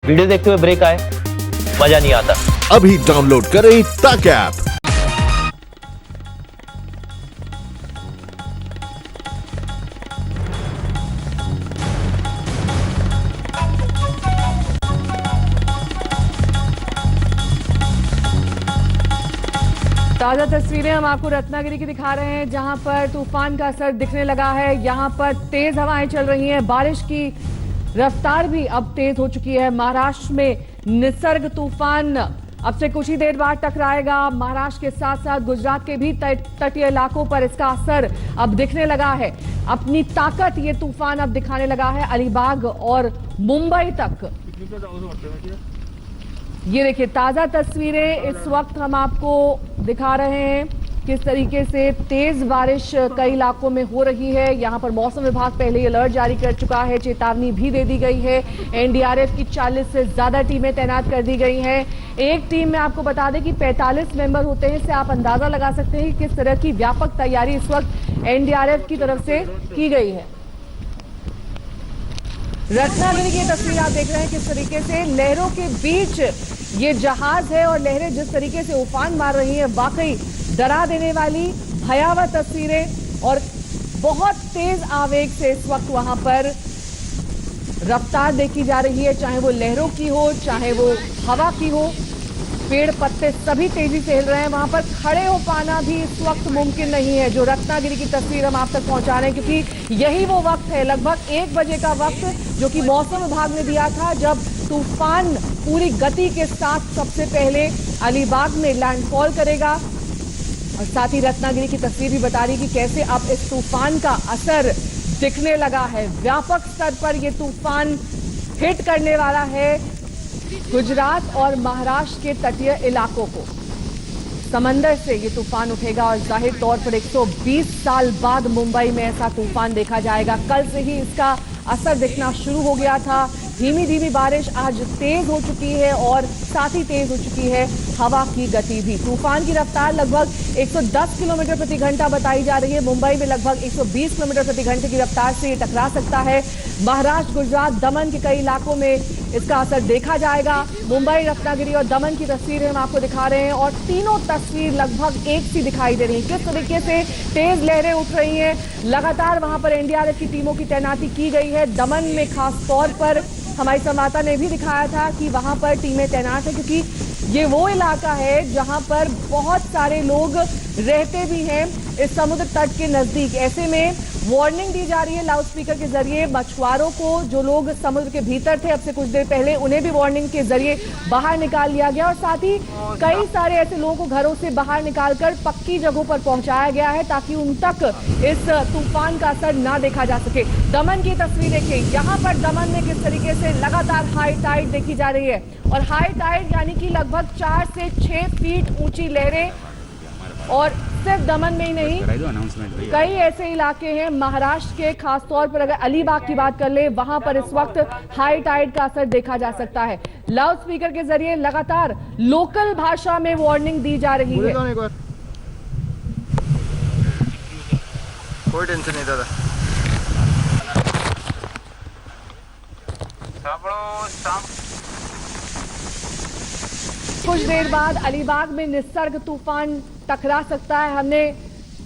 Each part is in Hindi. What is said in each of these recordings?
वीडियो देखते हुए ब्रेक आए, मजा नहीं आता। अभी डाउनलोड करें तक ऐप। ताजा तस्वीरें हम आपको रत्नागिरी की दिखा रहे हैं, जहां पर तूफान का असर दिखने लगा है। यहां पर तेज हवाएं चल रही हैं, बारिश की रफ्तार भी अब तेज हो चुकी है। महाराष्ट्र में निसर्ग तूफान अब से कुछ ही देर बाद टकराएगा। महाराष्ट्र के साथ साथ गुजरात के भी तटीय इलाकों पर इसका असर अब दिखने लगा है। अपनी ताकत ये तूफान अब दिखाने लगा है अलीबाग और मुंबई तक। ये देखिए ताजा तस्वीरें इस वक्त हम आपको दिखा रहे हैं, किस तरीके से तेज बारिश कई इलाकों में हो रही है। यहां पर मौसम विभाग पहले अलर्ट जारी कर चुका है, चेतावनी भी दे दी गई है। एनडीआरएफ की 40 से ज्यादा टीमें तैनात कर दी गई हैं। एक टीम में आपको बता दें कि 45 मेंबर होते हैं, इससे आप अंदाजा लगा सकते हैं कि किस तरह की व्यापक तैयारी इस वक्त एनडीआरएफ की तरफ से की गई है। रत्नागिरी की तस्वीर आप देख रहे हैं, किस तरीके से लहरों के बीच ये जहाज है और लहरें जिस तरीके से उफान मार रही हैं, वाकई डरा देने वाली भयावह तस्वीरें। और बहुत तेज आवेग से इस वक्त वहां पर रफ्तार देखी जा रही है, चाहे वो लहरों की हो, चाहे वो हवा की हो। पेड़ पत्ते सभी तेजी से हिल रहे हैं। वहां पर खड़े हो पाना भी इस वक्त मुमकिन नहीं है। जो रत्नागिरी की तस्वीर हम आप तक पहुंचा रहे हैं, क्योंकि यही वो वक्त है, लगभग 1 बजे का वक्त जो कि मौसम विभाग ने दिया था, जब तूफान पूरी गति के साथ सबसे पहले अलीबाग में लैंडफॉल करेगा। और साथ ही रत्नागिरी की तस्वीर भी बता रही कि कैसे अब इस तूफान का असर दिखने लगा है। व्यापक स्तर पर यह तूफान हिट करने वाला है गुजरात और महाराष्ट्र के तटीय इलाकों को। समंदर से ये तूफान उठेगा और जाहिर तौर पर 120 साल बाद मुंबई में ऐसा तूफान देखा जाएगा। कल से ही इसका असर दिखना शुरू हो गया था। धीमी धीमी बारिश आज तेज हो चुकी है और साथ ही तेज हो चुकी है हवा की गति भी। तूफान की रफ्तार लगभग 110 किलोमीटर प्रति घंटा बताई जा रही है। मुंबई में लगभग 120 किलोमीटर प्रति घंटे की रफ्तार से ये टकरा सकता है। महाराष्ट्र, गुजरात, दमन के कई इलाकों में इसका असर देखा जाएगा। मुंबई, रत्नागिरी और दमन की तस्वीरें हम आपको दिखा रहे हैं और तीनों तस्वीर लगभग एक सी दिखाई दे रही है। किस तरीके से तेज लहरें उठ रही हैं, लगातार वहां पर एनडीआरएफ की टीमों की तैनाती की गई है। दमन में खास तौर पर हमारी संवाददाता ने भी दिखाया था कि वहां पर टीमें तैनात है, क्योंकि ये वो इलाका है जहां पर बहुत सारे लोग रहते भी हैं इस समुद्र तट के नजदीक। ऐसे में वार्निंग दी जा रही है लाउडस्पीकर के जरिए मछुआरों को, जो लोग समुद्र के भीतर थे अब से कुछ देर पहले, उन्हें भी वार्निंग के जरिए बाहर निकाल लिया गया। और साथ ही कई सारे ऐसे लोगों को घरों से बाहर निकालकर पक्की जगहों पर पहुंचाया गया है, ताकि उन तक इस तूफान का असर ना देखा जा सके। दमन की तस्वीर देखिए, यहाँ पर दमन में किस तरीके से लगातार हाई टाइड देखी जा रही है। और हाई टाइड यानी कि लगभग 4 से 6 फीट ऊंची लहरें। और सिर्फ दमन में ही नहीं, कई ऐसे इलाके हैं महाराष्ट्र के, खासतौर पर अगर अलीबाग की बात कर ले, वहां पर इस वक्त हाई टाइड का असर देखा जा सकता है। लाउड स्पीकर के जरिए लगातार लोकल भाषा में वार्निंग दी जा रही है। कोई टेंशन नहीं दादा। कुछ देर बाद अलीबाग में निसर्ग तूफान टकरा सकता है। हमने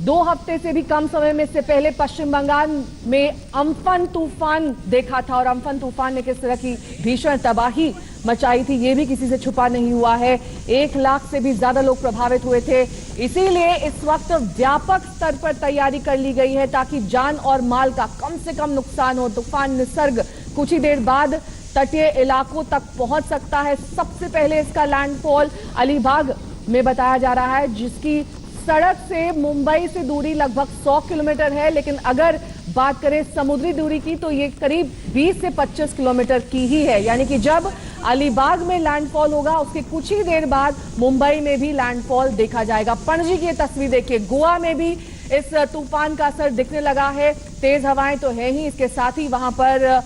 2 हफ्ते से भी कम समय में इससे पहले पश्चिम बंगाल में अम्फन तूफान देखा था, और अम्फन तूफान ने किस तरह की भीषण तबाही मचाई थी ये भी किसी से छुपा नहीं हुआ है। 1 लाख से भी ज्यादा लोग प्रभावित हुए थे। इसीलिए इस वक्त व्यापक स्तर पर तैयारी कर ली गई है, ताकि जान और माल का कम से कम नुकसान हो। तूफान निसर्ग कुछ ही देर बाद तटीय इलाकों तक पहुंच सकता है। सबसे पहले इसका लैंडफॉल अलीबाग में बताया जा रहा है, जिसकी सड़क से मुंबई से दूरी लगभग 100 किलोमीटर है। लेकिन अगर बात करें समुद्री दूरी की, तो ये करीब 20 से 25 किलोमीटर की ही है। यानी कि जब अलीबाग में लैंडफॉल होगा, उसके कुछ ही देर बाद मुंबई में भी लैंडफॉल देखा जाएगा। पणजी की तस्वीर देखिए, गोवा में भी इस तूफान का असर दिखने लगा है। तेज हवाएं तो है ही, इसके साथ ही वहां पर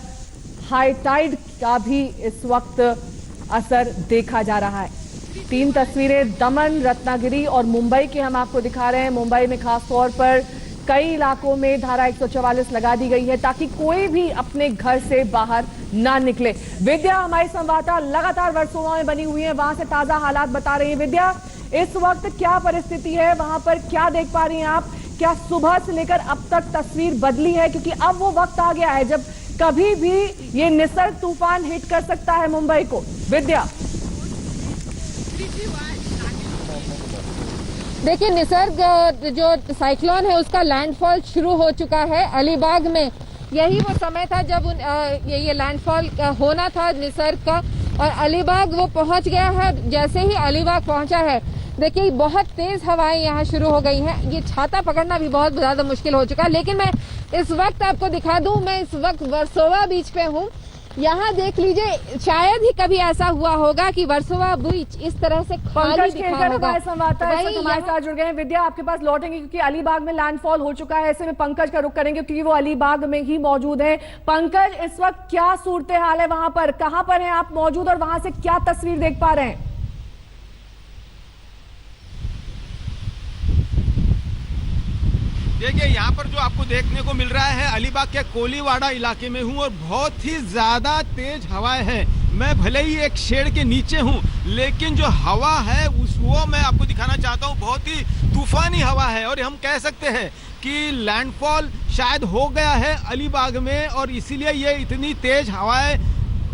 हाई टाइड का भी इस वक्त असर देखा जा रहा है। 3 तस्वीरें दमन, रत्नागिरी और मुंबई की हम आपको दिखा रहे हैं। मुंबई में खास तौर पर कई इलाकों में धारा 144 लगा दी गई है, ताकि कोई भी अपने घर से बाहर ना निकले। विद्या हमारी संवाददाता लगातार वर्सोवा में बनी हुई है, वहां से ताजा हालात बता रही है। विद्या, इस वक्त क्या परिस्थिति है वहां पर, क्या देख पा रही हैं आप? क्या सुबह से लेकर अब तक तस्वीर बदली है? क्योंकि अब वो वक्त आ गया है जब कभी भी ये निसर्ग तूफान हिट कर सकता है मुंबई को। विद्या, देखिए, निसर्ग जो साइक्लोन है उसका लैंडफॉल शुरू हो चुका है अलीबाग में। यही वो समय था जब ये लैंडफॉल होना था निसर्ग का, और अलीबाग वो पहुंच गया है। जैसे ही अलीबाग पहुंचा है, देखिए बहुत तेज हवाएं यहाँ शुरू हो गई हैं। ये छाता पकड़ना भी बहुत ज्यादा मुश्किल हो चुका है। लेकिन मैं इस वक्त आपको दिखा दूं, मैं इस वक्त वर्सोवा बीच पे हूँ। यहाँ देख लीजिए, शायद ही कभी ऐसा हुआ होगा कि वर्सोवा बीच इस तरह से खाली दिखा होगा। हमारे साथ जुड़ गए हैं। विद्या, आपके पास लौटेंगे क्योंकि अलीबाग में लैंडफॉल हो चुका है। ऐसे में पंकज का रुख करेंगे क्योंकि वो अलीबाग में ही मौजूद है। पंकज, इस वक्त क्या सूरत हाल है वहां पर? कहां पर हैं आप मौजूद और वहां से क्या तस्वीर देख पा रहे हैं? देखिए, यहाँ पर जो आपको देखने को मिल रहा है, अलीबाग के कोलीवाड़ा इलाके में हूँ और बहुत ही ज़्यादा तेज हवाएं हैं। मैं भले ही एक शेड के नीचे हूँ, लेकिन जो हवा है वो मैं आपको दिखाना चाहता हूँ। बहुत ही तूफानी हवा है और हम कह सकते हैं कि लैंडफॉल शायद हो गया है अलीबाग में, और इसीलिए ये इतनी तेज हवाएं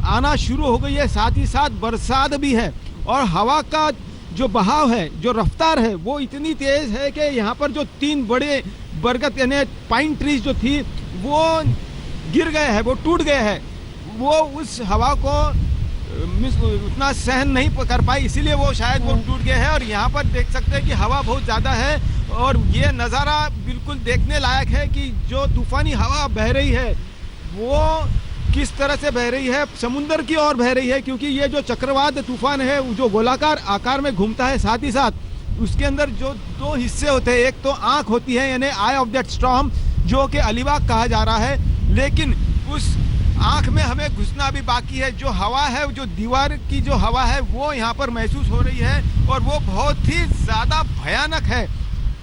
आना शुरू हो गई है। साथ ही साथ बरसात भी है और हवा का जो बहाव है, जो रफ्तार है, वो इतनी तेज है कि यहाँ पर जो 3 बड़े बरगद यानी पाइन ट्रीज जो थी वो गिर गए हैं, वो टूट गए हैं। वो उस हवा को उतना सहन नहीं कर पाई, इसीलिए वो शायद वो टूट गए हैं। और यहाँ पर देख सकते हैं कि हवा बहुत ज़्यादा है और ये नज़ारा बिल्कुल देखने लायक है कि जो तूफानी हवा बह रही है वो किस तरह से बह रही है, समुंदर की ओर बह रही है। क्योंकि ये जो चक्रवात तूफान है जो गोलाकार आकार में घूमता है, साथ ही साथ उसके अंदर जो 2 हिस्से होते हैं, एक तो आंख होती है यानी आई ऑफ दैट स्टॉर्म, जो कि अलीबाग कहा जा रहा है, लेकिन उस आंख में हमें घुसना भी बाकी है। जो हवा है, जो दीवार की जो हवा है, वो यहाँ पर महसूस हो रही है और वो बहुत ही ज़्यादा भयानक है।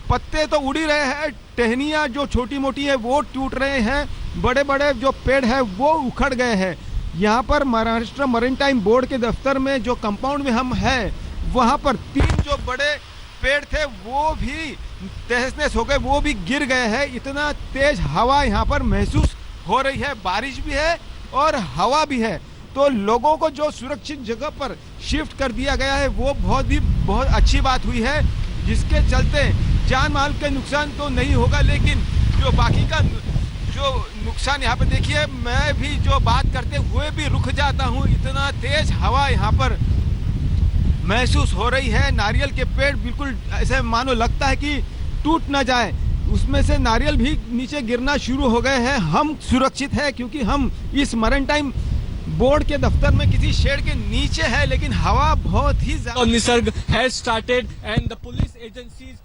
पत्ते तो उड़ ही रहे हैं, टहनियाँ जो छोटी मोटी है वो टूट रहे हैं, बड़े बड़े जो पेड़ है वो उखड़ गए हैं। यहाँ पर महाराष्ट्र मरीटाइम बोर्ड के दफ्तर में जो कंपाउंड में हम हैं, वहाँ पर 3 जो बड़े पेड़ थे वो भी तहस नहस हो गए, वो भी गिर गए हैं। इतना तेज हवा यहाँ पर महसूस हो रही है, बारिश भी है और हवा भी है। तो लोगों को जो सुरक्षित जगह पर शिफ्ट कर दिया गया है वो बहुत अच्छी बात हुई है, जिसके चलते जान माल के नुकसान तो नहीं होगा, लेकिन जो बाकी का जो नुकसान यहाँ पे देखिए, मैं भी जो बात करते हुए भी रुक जाता हूँ। इतना तेज हवा यहाँ पर महसूस हो रही है। नारियल के पेड़ बिल्कुल ऐसे मानो लगता है कि टूट ना जाए, उसमें से नारियल भी नीचे गिरना शुरू हो गए हैं। हम सुरक्षित हैं क्योंकि हम इस मरीटाइम बोर्ड के दफ्तर में किसी शेड के नीचे है, लेकिन हवा बहुत ही ज्यादा। Nisarga has started and the police agencies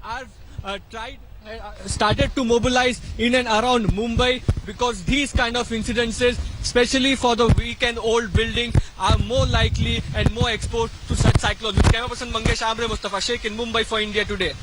are started to mobilize in and around Mumbai, because these kind of incidences, especially for the weekend-old building, are more likely and more exposed to such cyclones. Camera person Mangesh Amre, Mustafa Sheikh in Mumbai for India Today.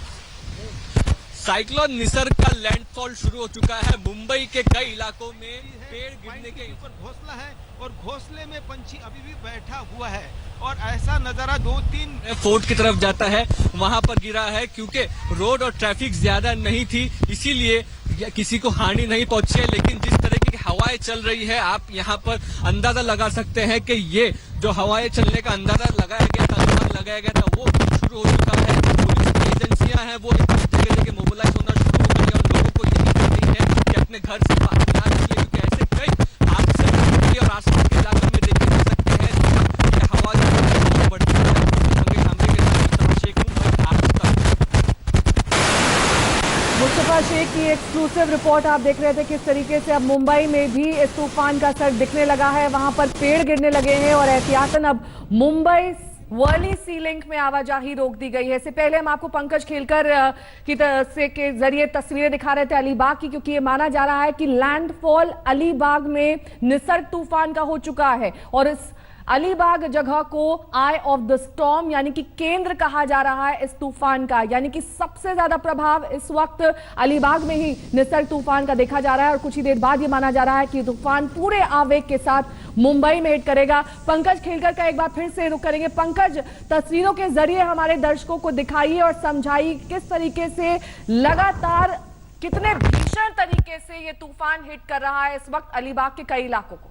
Cyclone Nisarga का लैंडफॉल शुरू हो चुका है। मुंबई के कई इलाकों में पेड़ गिरने के ऊपर घोंसला है और घोंसले में पंछी अभी भी बैठा हुआ है और ऐसा नजारा 2-3 फोर्ट की तरफ जाता है, वहां पर गिरा है। क्योंकि रोड और ट्रैफिक ज्यादा नहीं थी, इसीलिए किसी को हानि नहीं पहुंची है। लेकिन जिस तरह की हवाएं चल रही है, आप यहाँ पर अंदाजा लगा सकते हैं कि ये जो हवाएं चलने का अंदाजा लगाया गया था, अनुमान लगाया गया था, वो शुरू हो चुका है। पुलिस की एजेंसियां हैं वो जगह जगह मोबिलाइज होना शुरू हो गई है और लोगों को यही कह रही है कि अपने घर से बाहर ना निकले, क्योंकि ऐसे कई हादसे मुंबई और आसपास के इलाकों में देखे जा सकते हैं जहाँ हवा जो बढ़ती है। मंगेश आमरे के साथ शेख मुस्तफा शेख की एक्सक्लूसिव रिपोर्ट आप देख रहे थे किस तरीके से अब मुंबई में भी इस तूफान का असर दिखने लगा है। वहां पर पेड़ गिरने लगे हैं और एहतियातन अब मुंबई वर्ली सी लिंक में आवाजाही रोक दी गई है। इससे पहले हम आपको पंकज खेलकर के जरिए तस्वीरें दिखा रहे थे अलीबाग की, क्योंकि ये माना जा रहा है कि लैंडफॉल अलीबाग में निसर्ग तूफान का हो चुका है और इस अलीबाग जगह को आई ऑफ द स्टॉर्म यानी कि केंद्र कहा जा रहा है इस तूफान का, यानी कि सबसे ज्यादा प्रभाव इस वक्त अलीबाग में ही निसर्ग तूफान का देखा जा रहा है और कुछ ही देर बाद ये माना जा रहा है कि तूफान पूरे आवेग के साथ मुंबई में हिट करेगा। पंकज खेलकर का एक बार फिर से रुख करेंगे। पंकज, तस्वीरों के जरिए हमारे दर्शकों को दिखाइए और समझाइए किस तरीके से लगातार कितने भीषण तरीके से ये तूफान हिट कर रहा है इस वक्त अलीबाग के कई इलाकों को।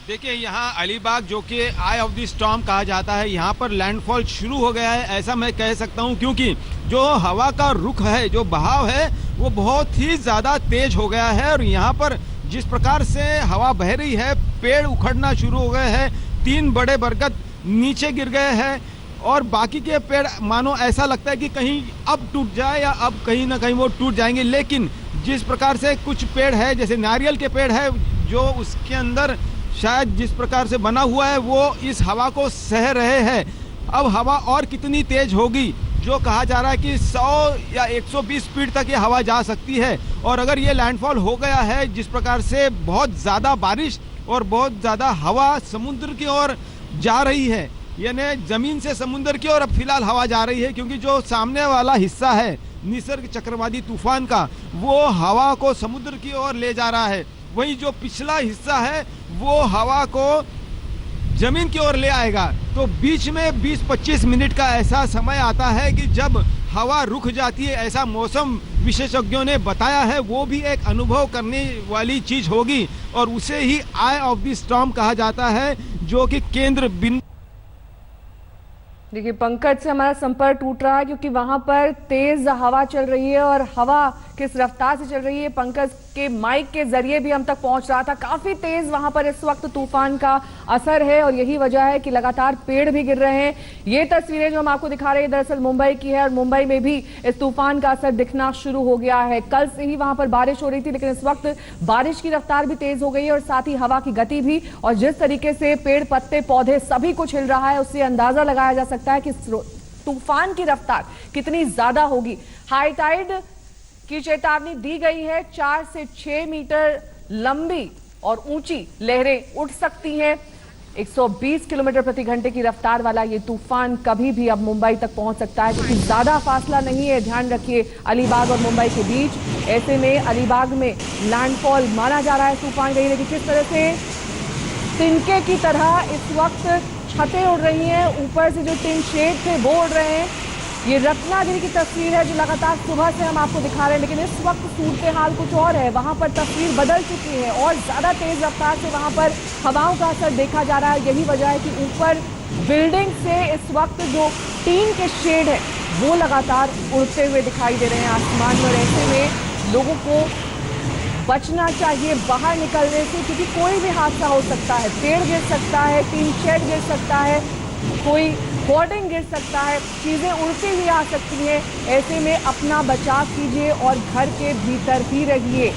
देखिए, यहाँ अलीबाग जो कि आई ऑफ द स्टॉर्म कहा जाता है, यहाँ पर लैंडफॉल शुरू हो गया है, ऐसा मैं कह सकता हूँ, क्योंकि जो हवा का रुख है, जो बहाव है, वो बहुत ही ज़्यादा तेज हो गया है। और यहाँ पर जिस प्रकार से हवा बह रही है, पेड़ उखड़ना शुरू हो गए हैं, 3 बड़े बरगद नीचे गिर गए हैं और बाकी के पेड़ मानो ऐसा लगता है कि कहीं अब टूट जाए या अब कहीं ना कहीं वो टूट जाएंगे। लेकिन जिस प्रकार से कुछ पेड़ है, जैसे नारियल के पेड़ है, जो उसके अंदर शायद जिस प्रकार से बना हुआ है, वो इस हवा को सह रहे हैं। अब हवा और कितनी तेज होगी, जो कहा जा रहा है कि 100 या 120 स्पीड तक ये हवा जा सकती है। और अगर ये लैंडफॉल हो गया है, जिस प्रकार से बहुत ज़्यादा बारिश और बहुत ज़्यादा हवा समुद्र की ओर जा रही है, यानी ज़मीन से समुद्र की ओर अब फिलहाल हवा जा रही है, क्योंकि जो सामने वाला हिस्सा है निसर्ग चक्रवाती तूफान का, वो हवा को समुद्र की ओर ले जा रहा है। वही जो पिछला हिस्सा है वो हवा को जमीन की ओर ले आएगा। तो बीच में 20-25 मिनट का ऐसा समय आता है कि जब हवा रुक जाती है, ऐसा मौसम विशेषज्ञों ने बताया है। वो भी एक अनुभव करने वाली चीज होगी और उसे ही आई ऑफ द स्टॉर्म कहा जाता है, जो कि केंद्र बिंदु। देखिए, पंकज से हमारा संपर्क टूट रहा है क्योंकि वहां पर तेज हवा चल रही है और हवा किस रफ्तार से चल रही है, पंकज के माइक के जरिए भी हम तक पहुंच रहा था। काफी तेज वहां पर इस वक्त तूफान का असर है और यही वजह है कि लगातार पेड़ भी गिर रहे हैं। ये तस्वीरें जो हम आपको दिखा रहे हैं दरअसल मुंबई की है और मुंबई में भी इस तूफान का असर दिखना शुरू हो गया है। कल से ही वहां पर बारिश हो रही थी, लेकिन इस वक्त बारिश की रफ्तार भी तेज हो गई है और साथ ही हवा की गति भी। और जिस तरीके से पेड़ पत्ते पौधे सभी कुछ हिल रहा है, उससे अंदाजा लगाया जा सकता है कि तूफान की रफ्तार कितनी ज्यादा होगी। हाई टाइड की चेतावनी दी गई है। 4 से 6 मीटर लंबी और ऊंची लहरें उठ सकती हैं। 120 किलोमीटर प्रति घंटे की रफ्तार वाला ये तूफान कभी भी अब मुंबई तक पहुंच सकता है, क्योंकि ज्यादा फासला नहीं है, ध्यान रखिए, अलीबाग और मुंबई के बीच। ऐसे में अलीबाग में लैंडफॉल माना जा रहा है तूफान गई, लेकिन किस तरह से तिनके की तरह इस वक्त छतें उड़ रही हैं, ऊपर से जो टिन शेड थे वो उड़ रहे हैं। ये रत्नागिरी की तस्वीर है जो लगातार सुबह से हम आपको दिखा रहे हैं, लेकिन इस वक्त सूरत हाल कुछ और है। वहां पर तस्वीर बदल चुकी है और ज्यादा तेज रफ्तार से वहां पर हवाओं का असर देखा जा रहा है। यही वजह है कि ऊपर बिल्डिंग से इस वक्त जो टीन के शेड है वो लगातार उड़ते हुए दिखाई दे रहे हैं आसमान में। और ऐसे में लोगों को बचना चाहिए बाहर निकलने से, क्योंकि कोई भी हादसा हो सकता है। पेड़ गिर सकता है, टीन शेड गिर सकता है, कोई होर्डिंग गिर सकता है, चीजें उड़ती हुई आ सकती हैं। ऐसे में अपना बचाव कीजिए और घर के भीतर ही रहिए,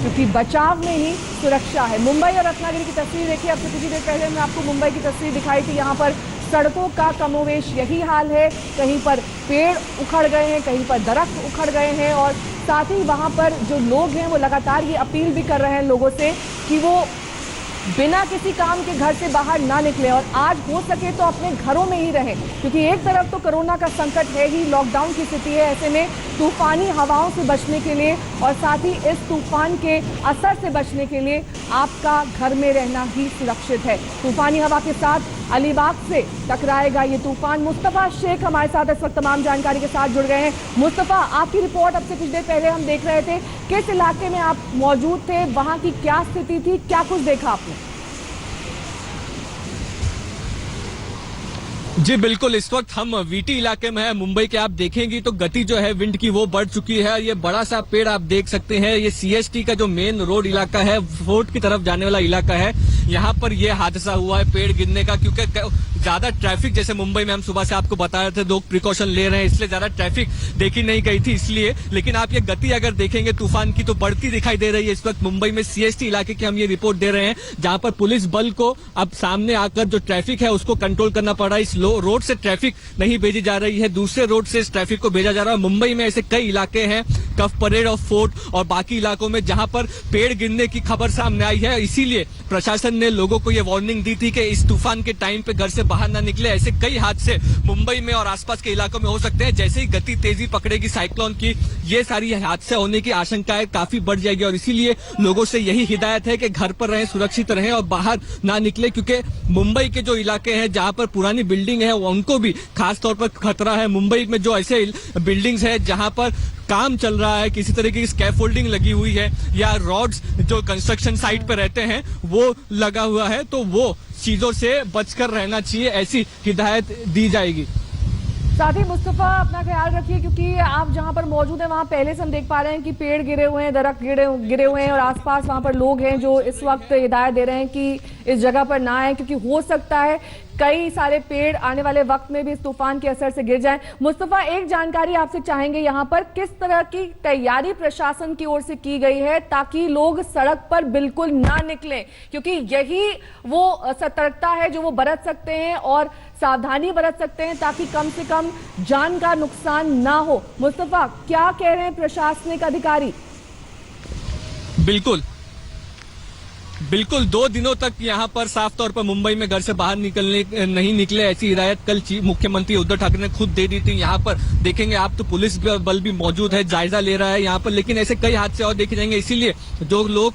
क्योंकि बचाव में ही सुरक्षा है। मुंबई और रत्नागिरी की तस्वीर देखिए। अब से कुछ ही देर पहले मैं आपको मुंबई की तस्वीर दिखाई थी। यहाँ पर सड़कों का कमोवेश यही हाल है, कहीं पर पेड़ उखड़ गए हैं, कहीं पर दरख्त उखड़ गए हैं और साथ ही वहां पर जो लोग हैं वो लगातार ये अपील भी कर रहे हैं लोगों से कि वो बिना किसी काम के घर से बाहर ना निकले और आज हो सके तो अपने घरों में ही रहें, क्योंकि एक तरफ तो कोरोना का संकट है ही, लॉकडाउन की स्थिति है। ऐसे में तूफानी हवाओं से बचने के लिए और साथ ही इस तूफान के असर से बचने के लिए आपका घर में रहना ही सुरक्षित है। तूफानी हवा के साथ अलीबाग से टकराएगा ये तूफान। मुस्तफा शेख हमारे साथ इस वक्त तमाम जानकारी के साथ जुड़ गए हैं। मुस्तफा, आपकी रिपोर्ट अब से कुछ देर पहले हम देख रहे थे, किस इलाके में आप मौजूद थे, वहां की क्या स्थिति थी, क्या कुछ देखा आपने? जी बिल्कुल, इस वक्त हम वीटी इलाके में है मुंबई के। आप देखेंगे तो गति जो है विंड की वो बढ़ चुकी है। ये बड़ा सा पेड़ आप देख सकते हैं, ये सीएसटी का जो मेन रोड इलाका है, फोर्ट की तरफ जाने वाला इलाका है, यहाँ पर ये हादसा हुआ है पेड़ गिरने का, क्योंकि ज्यादा ट्रैफिक, जैसे मुंबई में हम सुबह से आपको बता रहे थे लोग प्रिकॉशन ले रहे हैं इसलिए ज्यादा ट्रैफिक देखी नहीं गई थी इसलिए, लेकिन आप ये गति अगर देखेंगे तूफान की तो बढ़ती दिखाई दे रही है। इस वक्त मुंबई में सीएसटी इलाके की हम ये रिपोर्ट दे रहे हैं जहां पर पुलिस बल को अब सामने आकर जो ट्रैफिक है उसको कंट्रोल करना पड़ रहा है। इस रोड से ट्रैफिक नहीं भेजी जा रही है, दूसरे रोड से इस ट्रैफिक को भेजा जा रहा है। मुंबई में ऐसे कई इलाके हैं, कफ परेड और फोर्ट और बाकी इलाकों में, जहां पर पेड़ गिरने की खबर सामने आई है। इसीलिए प्रशासन ने लोगों को यह वार्निंग दी थी कि इस तूफान के टाइम पे घर से बाहर ना निकले। ऐसे कई हादसे मुंबई में और आसपास के इलाकों में हो सकते हैं। जैसे ही गति तेजी पकड़ेगी साइक्लोन की, ये सारी हादसे होने की आशंकाएं काफी बढ़ जाएगी और इसीलिए लोगों से यही हिदायत है कि घर पर रहें, सुरक्षित रहें और बाहर ना निकले, क्योंकि मुंबई के जो इलाके हैं जहां पर पुरानी बिल्डिंग है उनको भी खास तौर पर खतरा है। मुंबई में जो ऐसे बिल्डिंग्स है जहां पर काम चल रहा है, किसी तरीके की स्कैफोल्डिंग लगी हुई है या रॉड्स जो कंस्ट्रक्शन साइट पर रहते हैं वो लगा हुआ है, तो वो चीजों से बचकर रहना चाहिए, ऐसी हिदायत दी जाएगी। साथ ही मुस्तफा अपना ख्याल रखिए, क्योंकि आप जहां पर मौजूद हैं वहां पहले से हम देख पा रहे हैं कि पेड़ गिरे हुए हैं, दरख्त गिरे हुए हैं और आसपास वहां पर लोग हैं जो इस वक्त हिदायत दे रहे हैं कि इस जगह पर ना आए, क्योंकि हो सकता है कई सारे पेड़ आने वाले वक्त में भी इस तूफान के असर से गिर जाएं। मुस्तफा, एक जानकारी आपसे चाहेंगे, यहाँ पर किस तरह की तैयारी प्रशासन की ओर से की गई है ताकि लोग सड़क पर बिल्कुल ना निकलें, क्योंकि यही वो सतर्कता है जो वो बरत सकते हैं और सावधानी बरत सकते हैं ताकि कम से कम जान का नुकसान ना हो। मुस्तफा, क्या कह रहे हैं प्रशासनिक अधिकारी? बिल्कुल 2 दिनों तक यहाँ पर साफ तौर पर मुंबई में घर से बाहर नहीं निकले, ऐसी हिदायत कल मुख्यमंत्री उद्धव ठाकरे ने खुद दे दी थी। यहाँ पर देखेंगे आप तो पुलिस बल भी मौजूद है, जायजा ले रहा है यहाँ पर, लेकिन ऐसे कई हादसे और देखे जाएंगे। इसीलिए जो लोग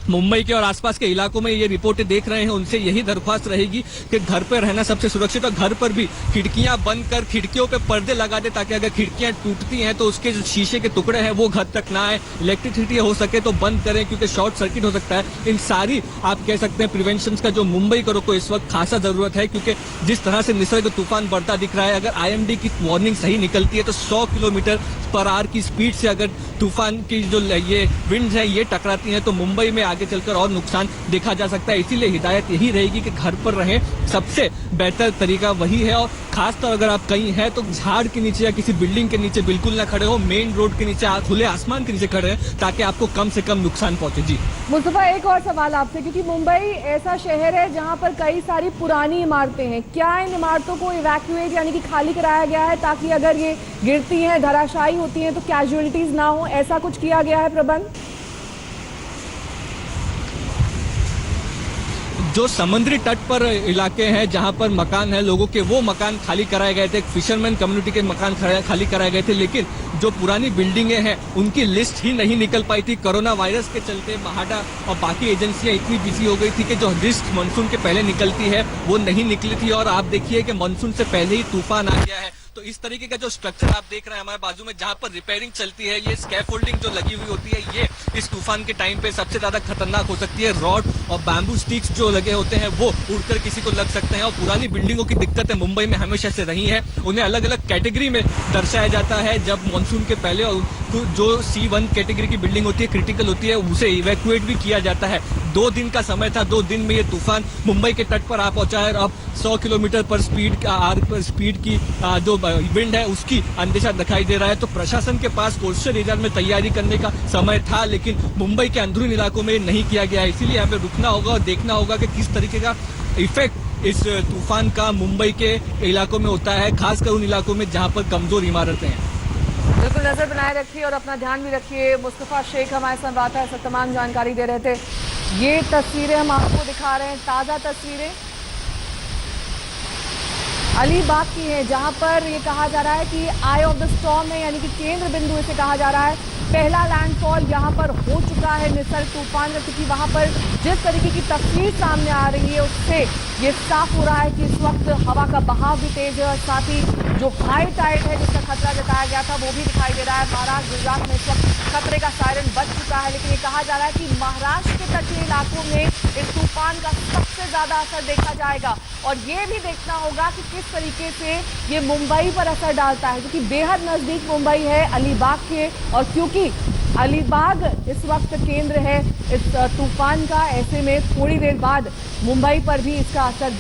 मुंबई के और आसपास के इलाकों में ये रिपोर्टें देख रहे हैं उनसे यही दरख्वास्त रहेगी कि घर पर रहना सबसे सुरक्षित, और घर पर भी खिड़कियां बंद कर खिड़कियों पे पर्दे लगा दे ताकि अगर खिड़कियां टूटती हैं तो उसके जो शीशे के टुकड़े हैं वो घर तक ना आए। इलेक्ट्रिसिटी हो सके तो बंद करें क्योंकि शॉर्ट सर्किट हो सकता है। इन सारी आप कह सकते हैं प्रिवेंशन का जो मुंबई को इस वक्त खासा जरूरत है, क्योंकि जिस तरह से निसर्ग तूफान बढ़ता दिख रहा है, अगर IMD की वार्निंग सही निकलती है तो 100 किलोमीटर/आवर की स्पीड से अगर तूफान की जो ये विंड है ये टकराती हैं तो मुंबई में आगे चलकर और नुकसान देखा जा सकता है। इसीलिए हिदायत यही रहेगी कि घर पर रहें, सबसे बेहतर तरीका वही है। और खासतौर अगर आप कहीं हैं तो झाड़ के नीचे या किसी बिल्डिंग के नीचे बिल्कुल ना खड़े हो, मेन रोड के नीचे, खुले आसमान के नीचे खड़े हैं ताकि आपको कम से कम नुकसान पहुंचे। जी मुस्तफा, एक और सवाल आपसे, क्योंकि मुंबई ऐसा शहर है जहां पर कई सारी पुरानी इमारतें हैं, क्या इन इमारतों को इवैक्यूएट यानी कि खाली कराया गया है ताकि अगर ये गिरती हैं, धराशायी होती हैं तो कैजुअलिटीज ना हो, ऐसा कुछ किया गया है प्रबंध? जो समुद्री तट पर इलाके हैं जहां पर मकान है लोगों के, वो मकान खाली कराए गए थे, फिशरमैन कम्युनिटी के मकान खाली कराए गए थे, लेकिन जो पुरानी बिल्डिंगें हैं उनकी लिस्ट ही नहीं निकल पाई थी। कोरोना वायरस के चलते महाडा और बाकी एजेंसियां इतनी बिजी हो गई थी कि जो लिस्ट मानसून के पहले निकलती है वो नहीं निकली थी, और आप देखिए कि मानसून से पहले ही तूफान आ गया है। तो इस तरीके का जो स्ट्रक्चर आप देख रहे हैं हमारे बाजू में जहां पर रिपेयरिंग चलती है, ये स्कैफोल्डिंग जो लगी हुई होती है, ये इस तूफान के टाइम पे सबसे ज्यादा खतरनाक हो सकती है। रॉड और बैम्बू स्टिक्स जो लगे होते हैं वो उड़कर किसी को लग सकते हैं, और पुरानी बिल्डिंगों की दिक्कतें मुंबई में हमेशा से रही है, उन्हें अलग अलग कैटेगरी में दर्शाया जाता है। जब मानसून के पहले और जो C1 कैटेगरी की बिल्डिंग होती है, क्रिटिकल होती है, उसे इवैक्यूएट भी किया जाता है। 2 दिन का समय था, 2 दिन में ये तूफान मुंबई के तट पर आ पहुंचा है। अब 100 किलोमीटर/स्पीड की जो विंड है उसकी अंदेशा दिखाई दे रहा है। तो प्रशासन के पास कोस्टल एरिया में तैयारी करने का समय था, लेकिन मुंबई के अंदरूनी इलाकों में नहीं किया गया है। इसीलिए हमें रुकना होगा और देखना होगा कि किस तरीके का इफेक्ट इस तूफान का मुंबई के इलाकों में होता है, खासकर उन इलाकों में जहां पर कमजोर इमारतें हैं। बिल्कुल नजर बनाए रखिए और अपना ध्यान भी रखिए। मुस्तफा शेख हमारे संवाददाता है, तमाम जानकारी दे रहे थे। ये तस्वीरें हम आपको दिखा रहे हैं, ताज़ा तस्वीरें अलीबाग की है, जहां पर ये कहा जा रहा है कि आई ऑफ द स्टॉर्म है, यानी कि केंद्र बिंदु इसे कहा जा रहा है। पहला लैंडफॉल यहां पर हो चुका है निसर्ग तूफान का, क्योंकि वहां पर जिस तरीके की तस्वीर सामने आ रही है उससे ये साफ हो रहा है कि इस वक्त हवा का बहाव भी तेज है और साथ ही जो हाई टाइड है जिसका खतरा जताया गया था वो भी दिखाई दे रहा है। महाराष्ट्र गुजरात में इस वक्त खतरे का सायरन बज चुका है, लेकिन ये कहा जा रहा है कि महाराष्ट्र के तटीय इलाकों में इस तूफान का सबसे ज्यादा असर देखा जाएगा, और ये भी देखना होगा कि किस तरीके से ये मुंबई पर असर डालता है, क्योंकि बेहद नजदीक मुंबई है अलीबाग के, और क्योंकि अलीबाग इस वक्त केंद्र है इस तूफान का, ऐसे में थोड़ी देर बाद मुंबई पर भी इसका असर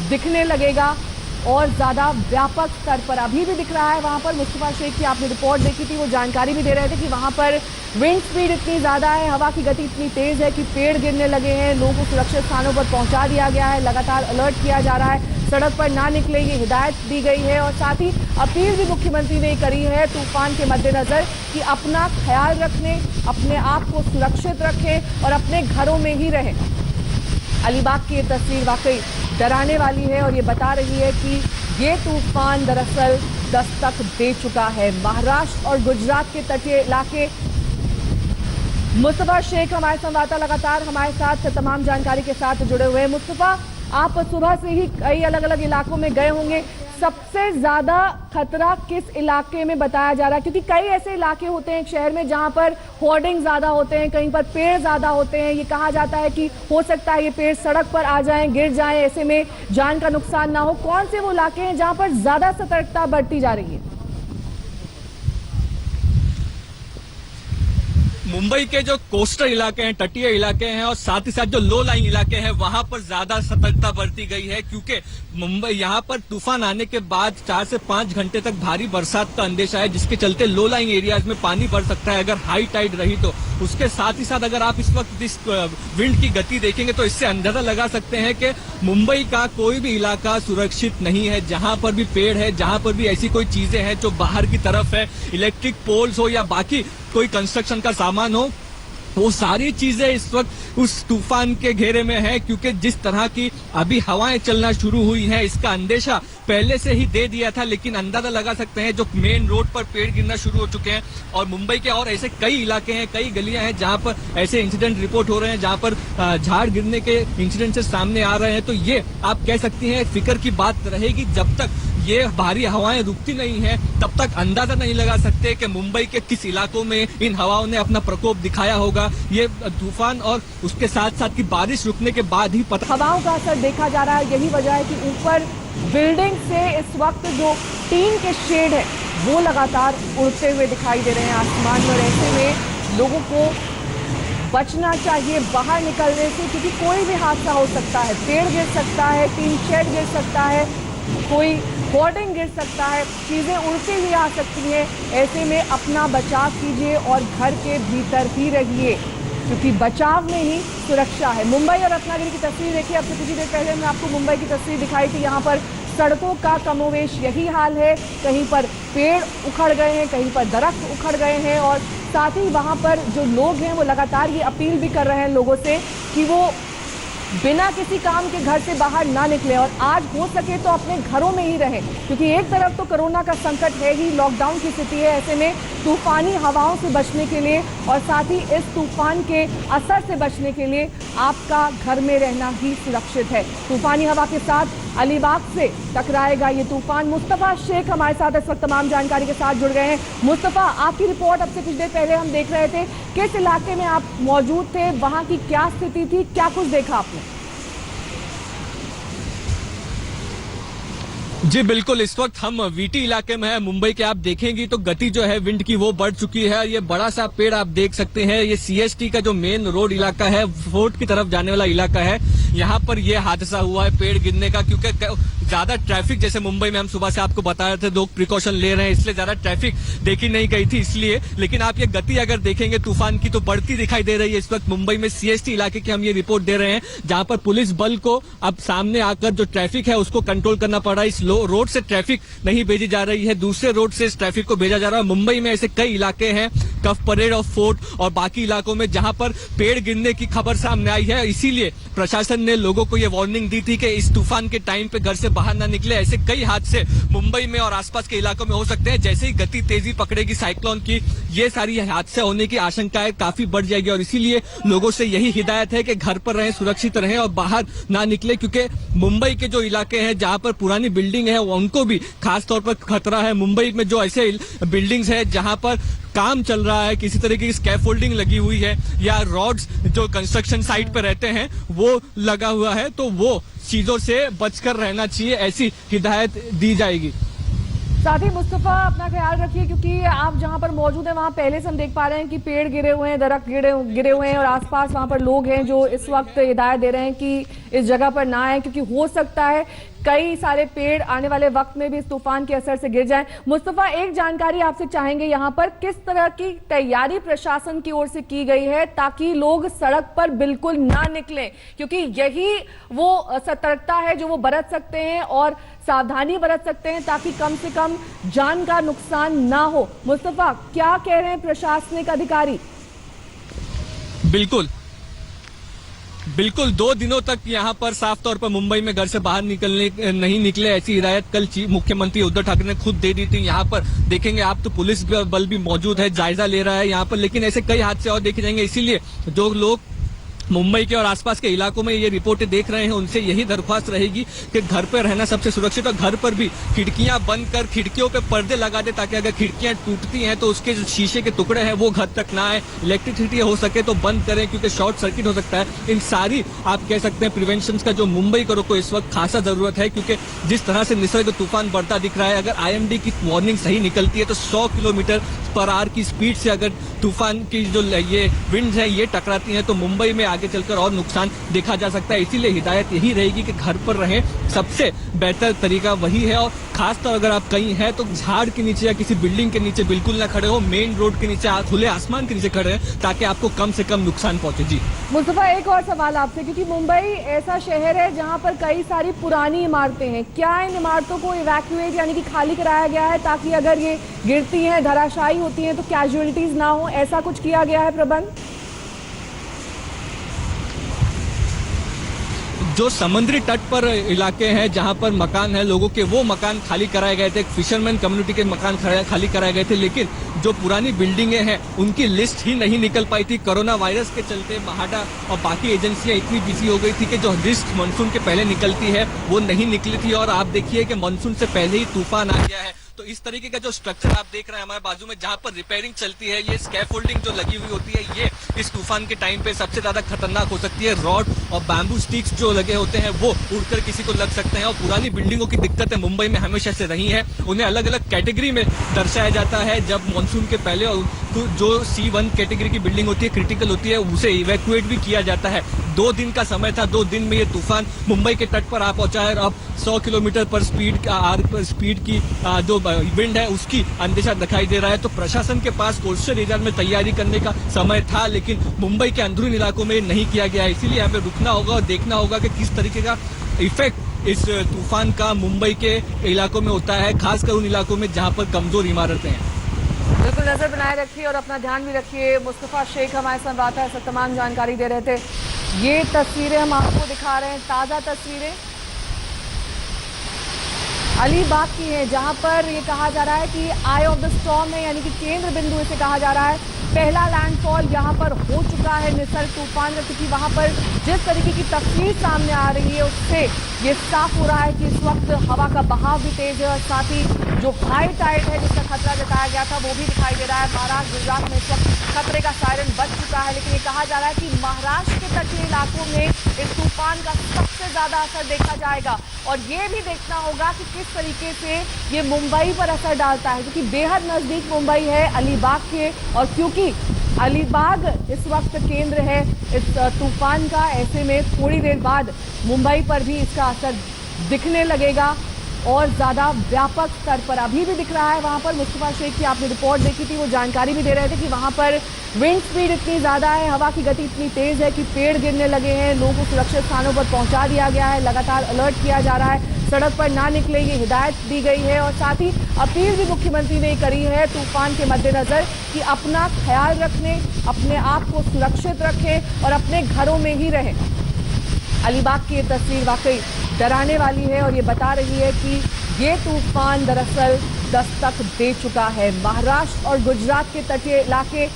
दिखने लगेगा और ज्यादा व्यापक स्तर पर अभी भी दिख रहा है। वहां पर मुस्तफा शेख की आपने रिपोर्ट देखी थी, वो जानकारी भी दे रहे थे कि वहां पर विंड स्पीड इतनी ज्यादा है, हवा की गति इतनी तेज है कि पेड़ गिरने लगे हैं। लोगों को सुरक्षित स्थानों पर पहुंचा दिया गया है, लगातार अलर्ट किया जा रहा है, सड़क पर ना निकले ये हिदायत दी गई है। और साथ ही अपील भी मुख्यमंत्री ने करी है तूफान के मद्देनजर कि अपना ख्याल रखने, अपने आप को सुरक्षित रखें और अपने घरों में ही रहें। अलीबाग की ये तस्वीर वाकई डराने वाली है और ये बता रही है कि ये तूफान दरअसल दस्तक दे चुका है। महाराष्ट्र और गुजरात के तटीय इलाके, मुस्तफा शेख हमारे संवाददाता लगातार हमारे साथ तमाम जानकारी के साथ जुड़े हुए हैं। मुस्तफा, आप सुबह से ही कई अलग अलग इलाकों में गए होंगे, सबसे ज्यादा खतरा किस इलाके में बताया जा रहा है? क्योंकि कई ऐसे इलाके होते हैं शहर में जहां पर होर्डिंग ज्यादा होते हैं, कहीं पर पेड़ ज्यादा होते हैं, ये कहा जाता है कि हो सकता है ये पेड़ सड़क पर आ जाएं, गिर जाएं, ऐसे में जान का नुकसान ना हो। कौन से वो इलाके हैं जहां पर ज्यादा सतर्कता बरती जा रही है? मुंबई के जो कोस्टल इलाके हैं, तटीय इलाके हैं और साथ ही साथ जो लो लाइन इलाके हैं, वहां पर ज्यादा सतर्कता बरती गई है क्योंकि मुंबई यहाँ पर तूफान आने के बाद 4 से 5 घंटे तक भारी बरसात का अंदेशा है, जिसके चलते लो लाइन एरियाज में पानी बढ़ सकता है अगर हाई टाइड रही तो। उसके साथ ही साथ अगर आप इस वक्त इस विंड की गति देखेंगे तो इससे अंदाजा लगा सकते हैं कि मुंबई का कोई भी इलाका सुरक्षित नहीं है। जहां पर भी पेड़ है, जहां पर भी ऐसी कोई चीजें हैं जो बाहर की तरफ है, इलेक्ट्रिक पोल्स हो या बाकी कोई कंस्ट्रक्शन का सामान हो, वो सारी चीजें इस वक्त उस तूफान के घेरे में है क्योंकि जिस तरह की अभी हवाएं चलना शुरू हुई है इसका अंदेशा पहले से ही दे दिया था। लेकिन अंदाजा लगा सकते हैं जो मेन रोड पर पेड़ गिरना शुरू हो चुके हैं और मुंबई के और ऐसे कई इलाके हैं, कई गलियां हैं जहां पर ऐसे इंसिडेंट रिपोर्ट हो रहे हैं, जहां पर झाड़ गिरने के इंसिडेंट से सामने आ रहे हैं। तो ये आप कह सकती हैं फिक्र की बात रहेगी। जब तक ये भारी हवाएं रुकती नहीं है तब तक अंदाजा नहीं लगा सकते कि मुंबई के किस इलाकों में इन हवाओं ने अपना प्रकोप दिखाया होगा। ये तूफान और उसके साथ साथ की बारिश रुकने के बाद ही पता हवाओं का असर देखा जा रहा है। यही वजह है कि ऊपर बिल्डिंग से इस वक्त जो टीन के शेड है वो लगातार उड़ते हुए दिखाई दे रहे हैं आसमान में। और ऐसे में लोगों को बचना चाहिए बाहर निकलने से क्योंकि कोई भी हादसा हो सकता है, पेड़ गिर सकता है, टीन शेड गिर सकता है, कोई होर्डिंग गिर सकता है, चीजें उड़ती हुई आ सकती हैं। ऐसे में अपना बचाव कीजिए और घर के भीतर ही रहिए क्योंकि बचाव में ही सुरक्षा है। मुंबई और रत्नागिरी की तस्वीर देखिए। अब से कुछ ही देर पहले मैं आपको मुंबई की तस्वीर दिखाई थी। यहाँ पर सड़कों का कमोवेश यही हाल है, कहीं पर पेड़ उखड़ गए हैं, कहीं पर दरख्त उखड़ गए हैं और साथ ही वहाँ पर जो लोग हैं वो लगातार ये अपील भी कर रहे हैं लोगों से कि वो बिना किसी काम के घर से बाहर ना निकले और आज हो सके तो अपने घरों में ही रहें क्योंकि एक तरफ तो कोरोना का संकट है ही, लॉकडाउन की स्थिति है। ऐसे में तूफानी हवाओं से बचने के लिए और साथ ही इस तूफान के असर से बचने के लिए आपका घर में रहना ही सुरक्षित है। तूफानी हवा के साथ अलीबाग से टकराएगा ये तूफान। मुस्तफा शेख हमारे साथ इस वक्त तमाम जानकारी के साथ जुड़ गए हैं। मुस्तफा, आपकी रिपोर्ट अब से कुछ देर पहले हम देख रहे थे, किस इलाके में आप मौजूद थे, वहां की क्या स्थिति थी, क्या कुछ देखा आपने? जी बिल्कुल, इस वक्त हम वीटी इलाके में है मुंबई के। आप देखेंगी तो गति जो है विंड की वो बढ़ चुकी है। ये बड़ा सा पेड़ आप देख सकते हैं, ये सीएसटी का जो मेन रोड इलाका है, फोर्ट की तरफ जाने वाला इलाका है, यहाँ पर ये हादसा हुआ है पेड़ गिरने का क्योंकि ज्यादा ट्रैफिक, जैसे मुंबई में हम सुबह से आपको बता रहे थे लोग प्रिकॉशन ले रहे हैं इसलिए ज्यादा ट्रैफिक देखी नहीं गई थी इसलिए। लेकिन आप ये गति अगर देखेंगे तूफान की तो बढ़ती दिखाई दे रही है इस वक्त मुंबई में। सीएसटी इलाके की हम ये रिपोर्ट दे रहे हैं जहां पर पुलिस बल को अब सामने आकर जो ट्रैफिक है उसको कंट्रोल करना पड़ रहा है। इस रोड से ट्रैफिक नहीं भेजी जा रही है, दूसरे रोड से इस ट्रैफिक को भेजा जा रहा है। मुंबई में ऐसे कई इलाके हैं, कफ परेड और फोर्ट और बाकी इलाकों में, जहां पर पेड़ गिरने की खबर सामने आई है। इसीलिए प्रशासन ने लोगों को यह वार्निंग दी थी कि इस तूफान के टाइम पे घर से बाहर ना निकले। ऐसे कई हादसे मुंबई में और आसपास के इलाकों में हो सकते हैं। जैसे ही गति तेजी पकड़ेगी साइक्लोन की, ये सारी हादसे होने की आशंकाएं काफी बढ़ जाएगी और इसीलिए लोगों से यही हिदायत है कि घर पर रहें, सुरक्षित रहें और बाहर ना निकले क्योंकि मुंबई के जो इलाके हैं जहां पर पुरानी बिल्डिंग है उनको भी खास तौर पर खतरा है। मुंबई में जो ऐसे बिल्डिंग्स है जहां पर काम चल रहा है, किसी तरीके की स्कैफोल्डिंग लगी हुई है या रॉड्स जो कंस्ट्रक्शन साइट पर रहते हैं वो लगा हुआ है, तो वो चीजों से बचकर रहना चाहिए, ऐसी हिदायत दी जाएगी। साथ ही मुस्तफा, अपना ख्याल रखिए क्योंकि आप जहां पर मौजूद हैं वहां पहले से हम देख पा रहे हैं कि पेड़ गिरे हुए हैं, दरख्त गिरे हुए हैं और आसपास वहां पर लोग हैं जो इस वक्त हिदायत दे रहे हैं कि इस जगह पर ना आए, क्योंकि हो सकता है कई सारे पेड़ आने वाले वक्त में भी इस तूफान के असर से गिर जाएं। मुस्तफा, एक जानकारी आपसे चाहेंगे, यहाँ पर किस तरह की तैयारी प्रशासन की ओर से की गई है ताकि लोग सड़क पर बिल्कुल ना निकलें, क्योंकि यही वो सतर्कता है जो वो बरत सकते हैं और सावधानी बरत सकते हैं ताकि कम से कम जान का नुकसान ना हो। मुस्तफा, क्या कह रहे हैं प्रशासनिक अधिकारी? बिल्कुल 2 दिनों तक यहाँ पर साफ तौर पर मुंबई में घर से बाहर नहीं निकले, ऐसी हिदायत कल मुख्यमंत्री उद्धव ठाकरे ने खुद दे दी थी। यहाँ पर देखेंगे आप तो पुलिस बल भी मौजूद है, जायजा ले रहा है यहाँ पर, लेकिन ऐसे कई हादसे और देखे जाएंगे। इसीलिए जो लोग मुंबई के और आसपास के इलाकों में ये रिपोर्टें देख रहे हैं उनसे यही दरख्वास्त रहेगी कि घर पर रहना सबसे सुरक्षित, और घर पर भी खिड़कियां बंद कर खिड़कियों पे पर्दे लगा दे ताकि अगर खिड़कियां टूटती हैं तो उसके जो शीशे के टुकड़े हैं वो घर तक ना आए। इलेक्ट्रिसिटी हो सके तो बंद करें क्योंकि शॉर्ट सर्किट हो सकता है। इन सारी आप कह सकते हैं प्रिवेंशन का जो मुंबई को इस वक्त खासा जरूरत है, क्योंकि जिस तरह से निसर्ग तूफान बढ़ता दिख रहा है, अगर IMD की वार्निंग सही निकलती है तो 100 किलोमीटर/आवर की स्पीड से अगर तूफान की जो ये विंड है ये टकराती हैं तो मुंबई में आगे चलकर और नुकसान देखा जा सकता है। इसीलिए हिदायत यही रहेगी कि घर पर रहें, सबसे बेहतर तरीका वही है। और खासतौर अगर आप कहीं हैं तो झाड़ के नीचे या किसी बिल्डिंग के नीचे बिल्कुल ना खड़े हो, मेन रोड के नीचे खुले आसमान के नीचे खड़े हैं ताकि आपको कम से कम नुकसान पहुंचे। जी मुस्तफा, एक और सवाल आपसे, क्योंकि मुंबई ऐसा शहर है जहां पर कई सारी पुरानी इमारतें हैं, क्या इन इमारतों को इवैक्यूएट यानी कि खाली कराया गया है ताकि अगर ये गिरती हैं, धराशायी होती हैं तो कैजुअलिटीज ना हो, ऐसा कुछ किया गया है प्रबंध? जो समुद्री तट पर इलाके हैं जहां पर मकान है लोगों के, वो मकान खाली कराए गए थे, फिशरमैन कम्युनिटी के मकान खाली कराए गए थे, लेकिन जो पुरानी बिल्डिंगें हैं उनकी लिस्ट ही नहीं निकल पाई थी। कोरोना वायरस के चलते महाडा और बाकी एजेंसियां इतनी बिजी हो गई थी कि जो लिस्ट मानसून के पहले निकलती है वो नहीं निकली थी। और आप देखिए कि मानसून से पहले ही तूफान आ गया है, तो इस तरीके का जो स्ट्रक्चर आप देख रहे हैं हमारे बाजू में जहां पर रिपेयरिंग चलती है, ये स्कैफोल्डिंग जो लगी हुई होती है, ये इस तूफान के टाइम पे सबसे ज्यादा खतरनाक हो सकती है। रॉड और बैम्बू स्टिक्स जो लगे होते हैं वो उड़कर किसी को लग सकते हैं। और पुरानी बिल्डिंगों की दिक्कतें मुंबई में हमेशा से रही है, उन्हें अलग अलग कैटेगरी में दर्शाया जाता है। जब मानसून के पहले और जो C1 कैटेगरी की बिल्डिंग होती है, क्रिटिकल होती है, उसे इवैक्यूएट भी किया जाता है। 2 दिन का समय था, 2 दिन में ये तूफान मुंबई के तट पर आ पहुंचा है। अब 100 किलोमीटर/स्पीड की जो विंड है उसकी अंदेशा दिखाई दे रहा है। तो प्रशासन के पास कोस्टल एरिया में तैयारी करने का समय था, लेकिन मुंबई के अंदरूनी इलाकों में नहीं किया गया है। इसीलिए हमें रुकना होगा और देखना होगा कि किस तरीके का इफेक्ट इस तूफान का मुंबई के इलाकों में होता है, खासकर उन इलाकों में जहां पर कमजोर इमारतें हैं। बिल्कुल नजर बनाए रखिए और अपना ध्यान भी रखिए। मुस्तफा शेख हमारे संवाददाता है, तमाम जानकारी दे रहे थे। ये तस्वीरें हम आपको दिखा रहे हैं, ताज़ा तस्वीरें अलीबाग की है, जहां पर ये कहा जा रहा है कि आई ऑफ द स्टॉर्म है, यानी कि केंद्र बिंदु इसे कहा जा रहा है। पहला लैंडफॉल यहां पर हो चुका है निसर्ग तूफान का, क्योंकि वहां पर जिस तरीके की तस्वीर सामने आ रही है उससे ये साफ हो रहा है कि इस वक्त हवा का बहाव भी तेज है और साथ ही जो हाई टाइड है जिसका खतरा जताया गया था वो भी दिखाई दे रहा है। महाराष्ट्र गुजरात में इस वक्त खतरे का सायरन बज चुका है, लेकिन ये कहा जा रहा है कि महाराष्ट्र के तटीय इलाकों में इस तूफान का सबसे ज्यादा असर देखा जाएगा। और ये भी देखना होगा कि किस तरीके से ये मुंबई पर असर डालता है, क्योंकि बेहद नजदीक मुंबई है अलीबाग के, और क्योंकि अलीबाग इस वक्त केंद्र है इस तूफान का, ऐसे में थोड़ी देर बाद मुंबई पर भी इसका असर दिखने लगेगा और ज्यादा व्यापक स्तर पर। अभी भी दिख रहा है वहां पर, मुस्तफा शेख की आपने रिपोर्ट देखी थी, वो जानकारी भी दे रहे थे कि वहां पर विंड स्पीड इतनी ज्यादा है, हवा की गति इतनी तेज है कि पेड़ गिरने लगे हैं, लोगों को सुरक्षित स्थानों पर पहुंचा दिया गया है, लगातार अलर्ट किया जा रहा है, सड़क पर ना निकले ये हिदायत दी गई है। और साथ ही अपील भी मुख्यमंत्री ने करी है तूफान के मद्देनजर कि अपना ख्याल रखने, अपने आप को सुरक्षित रखें और अपने घरों में ही रहें। अलीबाग की ये तस्वीर वाकई डराने वाली है और ये बता रही है कि ये तूफान दरअसल दस्तक दे चुका है महाराष्ट्र और गुजरात के तटीय इलाके।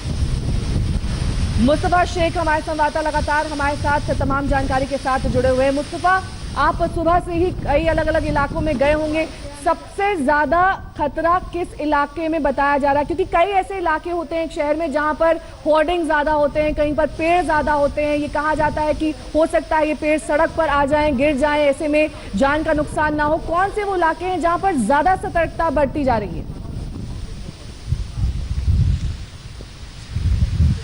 मुस्तफा शेख हमारे संवाददाता लगातार हमारे साथ तमाम जानकारी के साथ जुड़े हुए हैं। मुस्तफा, आप सुबह से ही कई अलग अलग इलाकों में गए होंगे, सबसे ज्यादा खतरा किस इलाके में बताया जा रहा है? क्योंकि कई ऐसे इलाके होते हैं शहर में जहां पर होर्डिंग ज्यादा होते हैं, कहीं पर पेड़ ज्यादा होते हैं, ये कहा जाता है कि हो सकता है ये पेड़ सड़क पर आ जाएं, गिर जाएं, ऐसे में जान का नुकसान ना हो। कौन से वो इलाके हैं जहां पर ज्यादा सतर्कता बरती जा रही है?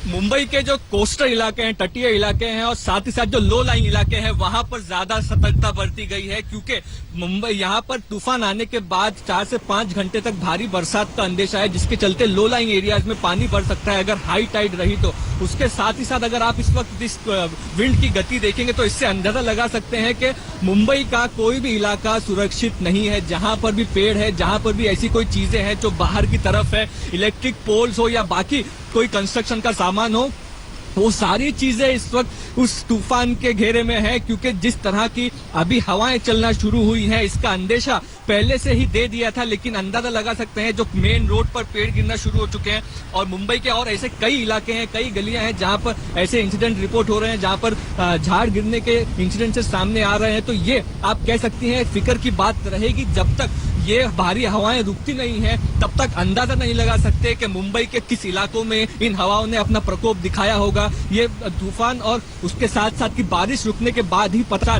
मुंबई के जो कोस्टल इलाके हैं, तटीय इलाके हैं और साथ ही साथ जो लो लाइन इलाके हैं वहां पर ज्यादा सतर्कता बरती गई है, क्योंकि मुंबई यहाँ पर तूफान आने के बाद 4 से 5 घंटे तक भारी बरसात का अंदेशा है, जिसके चलते लो लाइन एरियाज में पानी बढ़ सकता है अगर हाई टाइड रही तो। उसके साथ ही साथ अगर आप इस वक्त इस विंड की गति देखेंगे तो इससे अंदाजा लगा सकते हैं कि मुंबई का कोई भी इलाका सुरक्षित नहीं है। जहां पर भी पेड़ है, जहां पर भी ऐसी कोई चीजें हैं जो बाहर की तरफ है, इलेक्ट्रिक पोल्स हो या बाकी कोई कंस्ट्रक्शन का सामान हो, वो सारी चीजें इस वक्त उस तूफान के घेरे में है, क्योंकि जिस तरह की अभी हवाएं चलना शुरू हुई है इसका अंदेशा पहले से ही दे दिया था। लेकिन अंदाजा लगा सकते हैं जो मेन रोड पर पेड़ गिरना शुरू हो चुके हैं और मुंबई के और ऐसे कई इलाके हैं, कई गलियां हैं जहां पर ऐसे इंसिडेंट रिपोर्ट हो रहे हैं, जहां पर झाड़ गिरने के इंसिडेंट से सामने आ रहे हैं। तो ये आप कह सकती हैं फिक्र की बात रहेगी। जब तक ये भारी हवाएं रुकती नहीं है तब तक अंदाजा नहीं लगा सकते कि मुंबई के किस इलाकों में इन हवाओं ने अपना प्रकोप दिखाया होगा। ये तूफान और उसके साथ साथ की बारिश रुकने के बाद ही पता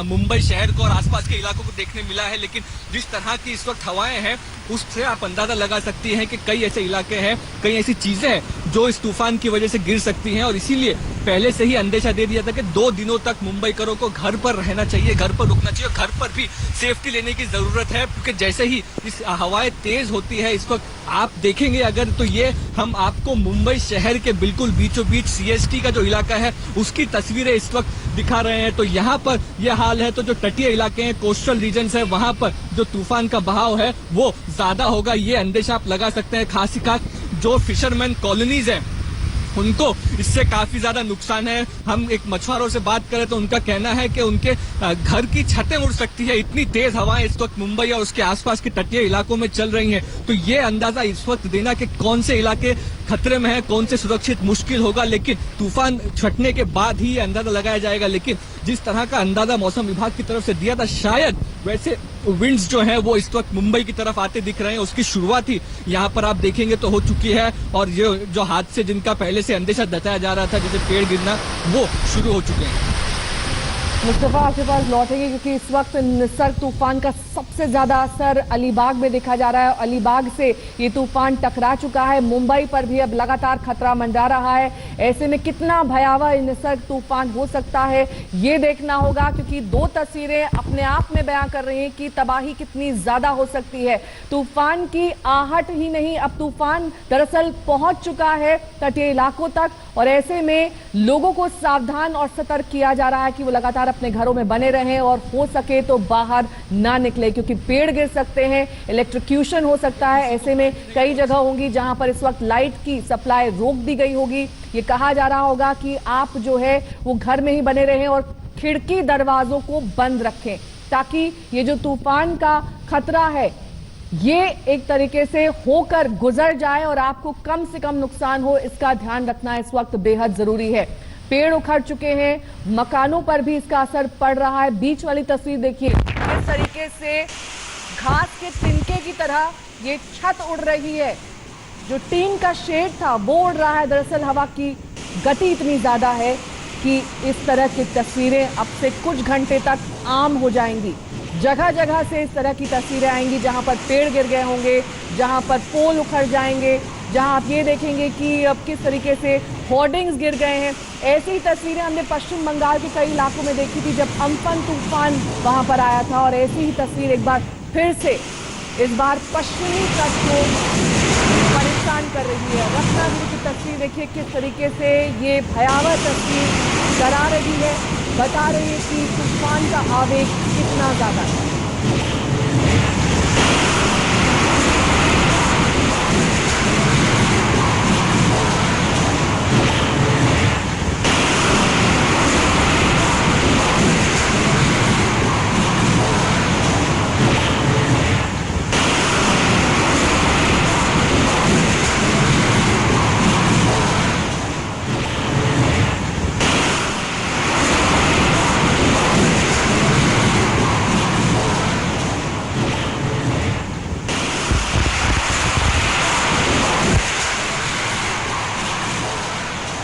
मुंबई शहर को और आसपास के इलाकों को देखने मिला है। लेकिन जिस तरह की इस वक्त हवाएं हैं उससे आप अंदाजा लगा सकती हैं कि कई ऐसे इलाके हैं, कई ऐसी चीजें हैं जो इस तूफान की वजह से गिर सकती हैं। और इसीलिए पहले से ही अंदेशा दे दिया था कि 2 दिनों तक मुंबईकरों को घर पर रहना चाहिए, घर पर रुकना चाहिए, घर पर भी सेफ्टी लेने की जरूरत है, क्योंकि जैसे ही इस हवाएं तेज होती है इस वक्त आप देखेंगे अगर तो ये हम आपको मुंबई शहर के बिल्कुल बीचों बीच CST का जो इलाका है उसकी तस्वीरें इस वक्त दिखा रहे हैं। तो यहाँ पर यह हाल है। तो जो तटीय इलाके हैं, कोस्टल रीजन्स है, वहां पर जो तूफान का बहाव है वो ज्यादा होगा, ये अंदेशा आप लगा सकते हैं। खास ही खास जो फिशरमैन कॉलोनीज है उनको इससे काफी ज्यादा नुकसान है। हम एक मछुआरों से बात करें तो उनका कहना है कि उनके घर की छतें उड़ सकती है, इतनी तेज हवाएं इस वक्त मुंबई और उसके आसपास के तटीय इलाकों में चल रही हैं। तो ये अंदाजा इस वक्त देना कि कौन से इलाके खतरे में है, कौन से सुरक्षित, मुश्किल होगा। लेकिन तूफान छटने के बाद ही अंदाजा लगाया जाएगा। लेकिन जिस तरह का अंदाजा मौसम विभाग की तरफ से दिया था, शायद वैसे विंड्स जो हैं वो इस वक्त मुंबई की तरफ आते दिख रहे हैं। उसकी शुरुआत ही यहाँ पर आप देखेंगे तो हो चुकी है। और ये जो हादसे जिनका पहले से अंदेशा जताया जा रहा था, जैसे पेड़ गिरना, वो शुरू हो चुके हैं। मुस्तफा आपके पास लौटेंगे क्योंकि इस वक्त निसर्ग तूफान का सबसे ज्यादा असर अलीबाग में देखा जा रहा है। अलीबाग से ये तूफान टकरा चुका है, मुंबई पर भी अब लगातार खतरा मंडरा रहा है। ऐसे में कितना भयावह निसर्ग तूफान हो सकता है ये देखना होगा, क्योंकि 2 तस्वीरें अपने आप में बयां कर रही हैं कि तबाही कितनी ज्यादा हो सकती है। तूफान की आहट ही नहीं, अब तूफान दरअसल पहुंच चुका है तटीय इलाकों तक और ऐसे में लोगों को सावधान और सतर्क किया जा रहा है कि वो लगातार अपने घरों में बने रहें और हो सके तो बाहर ना निकले, क्योंकि पेड़ गिर सकते हैं, इलेक्ट्रोक्यूशन हो सकता है। ऐसे में कई जगह होंगी जहां पर इस वक्त लाइट की सप्लाई रोक दी गई होगी। ये कहा जा रहा होगा कि आप जो है वो घर में ही बने रहें और खिड़की दरवाजों को बंद रखें, ताकि ये जो तूफान का खतरा है ये एक तरीके से होकर गुजर जाए और आपको कम से कम नुकसान हो, इसका ध्यान रखना इस वक्त बेहद जरूरी है। पेड़ उखड़ चुके हैं, मकानों पर भी इसका असर पड़ रहा है। बीच वाली तस्वीर देखिए, किस तरीके से घास के तिनके की तरह ये छत उड़ रही है। जो टीन का शेड था वो उड़ रहा है। दरअसल हवा की गति इतनी ज्यादा है कि इस तरह की तस्वीरें अब से कुछ घंटे तक आम हो जाएंगी। जगह जगह से इस तरह की तस्वीरें आएंगी जहां पर पेड़ गिर गए होंगे, जहां पर पोल उखड़ जाएंगे, जहां आप ये देखेंगे कि अब किस तरीके से होर्डिंग्स गिर गए हैं। ऐसी ही तस्वीरें हमने पश्चिम बंगाल के कई इलाकों में देखी थी जब अम्फन तूफान वहां पर आया था। और ऐसी ही तस्वीर एक बार फिर से इस बार पश्चिमी तट को परेशान कर रही है। रत्नागिरी की तस्वीर देखिए, किस तरीके से ये भयावह तस्वीर डरा रही है, बता रही है कि तूफान का आवेग कितना ज्यादा है।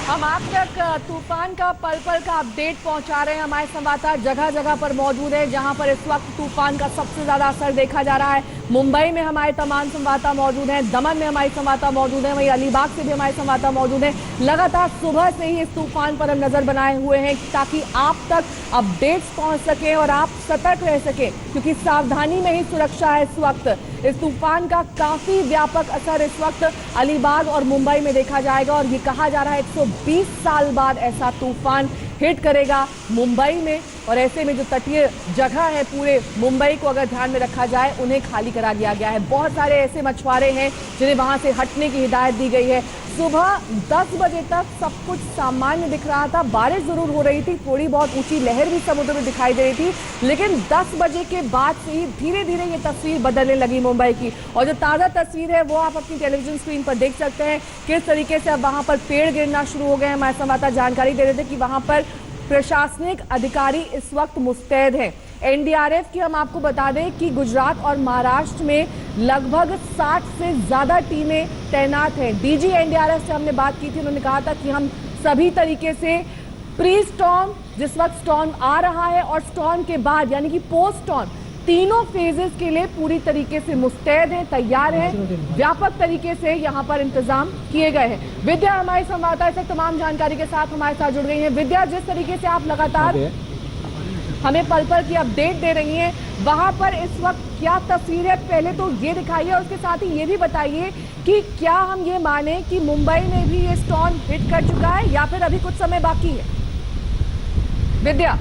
हम आप तक तूफान का पल पल का अपडेट पहुंचा रहे हैं। हमारे संवाददाता जगह जगह पर मौजूद है जहां पर इस वक्त तूफान का सबसे ज्यादा असर देखा जा रहा है। मुंबई में हमारे तमाम संवाददाता मौजूद हैं, दमन में हमारे संवाददाता मौजूद हैं, वहीं अलीबाग से भी हमारे संवाददाता मौजूद हैं। लगातार सुबह से ही इस तूफान पर हम नजर बनाए हुए हैं ताकि आप तक अपडेट्स पहुंच सके और आप सतर्क रह सके, क्योंकि सावधानी में ही सुरक्षा है। इस वक्त इस तूफान का काफी व्यापक असर इस वक्त अलीबाग और मुंबई में देखा जाएगा और ये कहा जा रहा है 120 साल बाद ऐसा तूफान हिट करेगा मुंबई में। और ऐसे में जो तटीय जगह है पूरे मुंबई को अगर ध्यान में रखा जाए, उन्हें खाली करा दिया गया है। बहुत सारे ऐसे मछुआरे हैं जिन्हें वहां से हटने की हिदायत दी गई है। सुबह 10 बजे तक सब कुछ सामान्य दिख रहा था, बारिश जरूर हो रही थी, थोड़ी बहुत ऊंची लहर भी समुद्र में दिखाई दे रही थी, लेकिन 10 बजे के बाद से ही धीरे धीरे ये तस्वीर बदलने लगी मुंबई की। और जो ताज़ा तस्वीर है वो आप अपनी टेलीविजन स्क्रीन पर देख सकते हैं किस तरीके से अब वहां पर पेड़ गिरना शुरू हो गए हैं। हमारे संवाददाता जानकारी दे रहे थे कि वहां पर प्रशासनिक अधिकारी इस वक्त मुस्तैद हैं। एनडीआरएफ की हम आपको बता दें कि गुजरात और महाराष्ट्र में लगभग 60 से ज्यादा टीमें तैनात हैं। डीजी एनडीआरएफ से हमने बात की थी, उन्होंने कहा था कि हम सभी तरीके से प्री स्टॉर्म, जिस वक्त स्टॉर्म आ रहा है और स्टॉर्म के बाद यानी कि पोस्ट स्टॉर्म, तीनों फेजेस के लिए पूरी तरीके से मुस्तैद हैं, तैयार हैं। व्यापक तरीके से यहां पर इंतजाम किए गए हैं। विद्या हमारे संवाददाता से तमाम जानकारी के साथ हमारे साथ जुड़ गई हैं। विद्या, जिस तरीके से आप लगातार हमें पल पल की अपडेट दे रही हैं, वहां पर इस वक्त क्या तस्वीर है, पहले तो ये दिखाइए और उसके साथ ही ये भी बताइए कि क्या हम ये माने कि मुंबई में भी ये स्टॉर्म हिट कर चुका है या फिर अभी कुछ समय बाकी है? विद्या,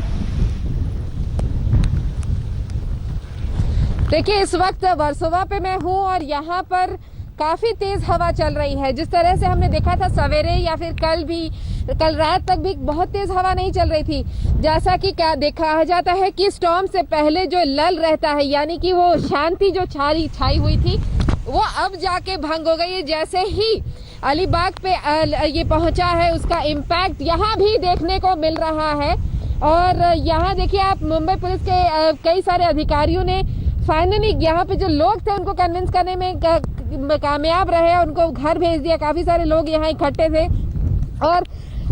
देखिए इस वक्त वर्सोवा पे मैं हूँ और यहाँ पर काफी तेज हवा चल रही है। जिस तरह से हमने देखा था सवेरे या फिर कल रात तक भी बहुत तेज हवा नहीं चल रही थी। जैसा कि क्या देखा जाता है कि स्टॉर्म से पहले जो लल रहता है, यानी कि वो शांति जो छाई हुई थी, वो अब जाके भंग हो गई है। जैसे ही अलीबाग पे ये पहुंचा है, उसका इम्पैक्ट यहाँ भी देखने को मिल रहा है। और यहाँ देखिए आप, मुंबई पुलिस के कई सारे अधिकारियों ने फाइनली यहाँ पे जो लोग थे उनको कन्विंस करने में कामयाब रहे, उनको घर भेज दिया। काफी सारे लोग यहाँ इकट्ठे थे और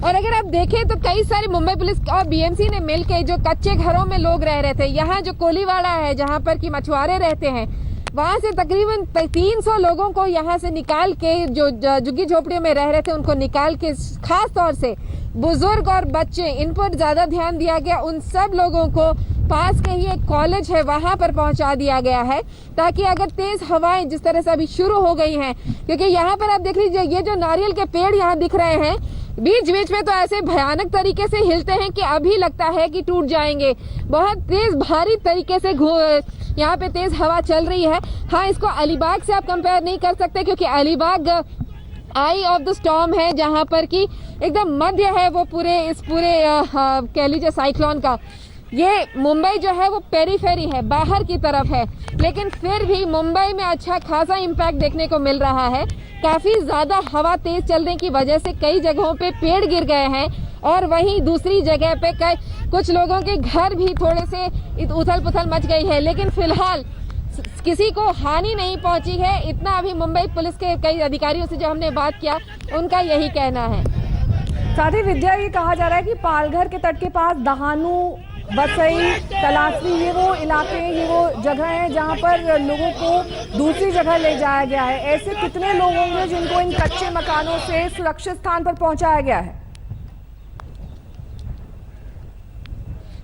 अगर आप देखें तो कई सारी मुंबई पुलिस और बीएमसी ने मिलकर जो कच्चे घरों में लोग रह रहे थे, यहाँ जो कोलीवाड़ा है जहाँ पर कि मछुआरे रहते हैं, वहां से तकरीबन 300 लोगों को यहाँ से निकाल के, जो झुग्गी झोपड़ियों में रह रहे थे उनको निकाल के, खास तौर से बुजुर्ग और बच्चे, इन पर ज्यादा ध्यान दिया गया। उन सब लोगों को पास के ही एक कॉलेज है वहां पर पहुंचा दिया गया है, ताकि अगर तेज हवाएं जिस तरह से अभी शुरू हो गई हैं, क्योंकि यहाँ पर आप देख लीजिए ये जो नारियल के पेड़ यहाँ दिख रहे हैं, बीच बीच में तो ऐसे भयानक तरीके से हिलते हैं कि अभी लगता है कि टूट जाएंगे। बहुत तेज भारी तरीके से यहाँ पे तेज हवा चल रही है। हाँ, इसको अलीबाग से आप कंपेयर नहीं कर सकते, क्योंकि अलीबाग आई ऑफ द स्टॉर्म है, जहाँ पर कि एकदम मध्य है वो पूरे कह लीजिए साइक्लोन का। ये मुंबई जो है वो पेरीफेरी है, बाहर की तरफ है, लेकिन फिर भी मुंबई में अच्छा खासा इम्पैक्ट देखने को मिल रहा है। काफी ज्यादा हवा तेज चलने की वजह से कई जगहों पे पेड़ गिर गए हैं और वहीं दूसरी जगह पे कुछ लोगों के घर भी थोड़े से उथल पुथल मच गई है, लेकिन फिलहाल किसी को हानि नहीं पहुंची है। इतना अभी मुंबई पुलिस के कई अधिकारियों से जो हमने बात किया, उनका यही कहना है। साथ ही विद्या, ये कहा जा रहा है कि पालघर के तट के पास दहानू, बसई, तलासरी, ये वो इलाके हैं, ये वो जगह हैं जहां पर लोगों को दूसरी जगह ले जाया गया है। ऐसे कितने लोग होंगे जिनको इन कच्चे मकानों से सुरक्षित स्थान पर पहुंचाया गया है?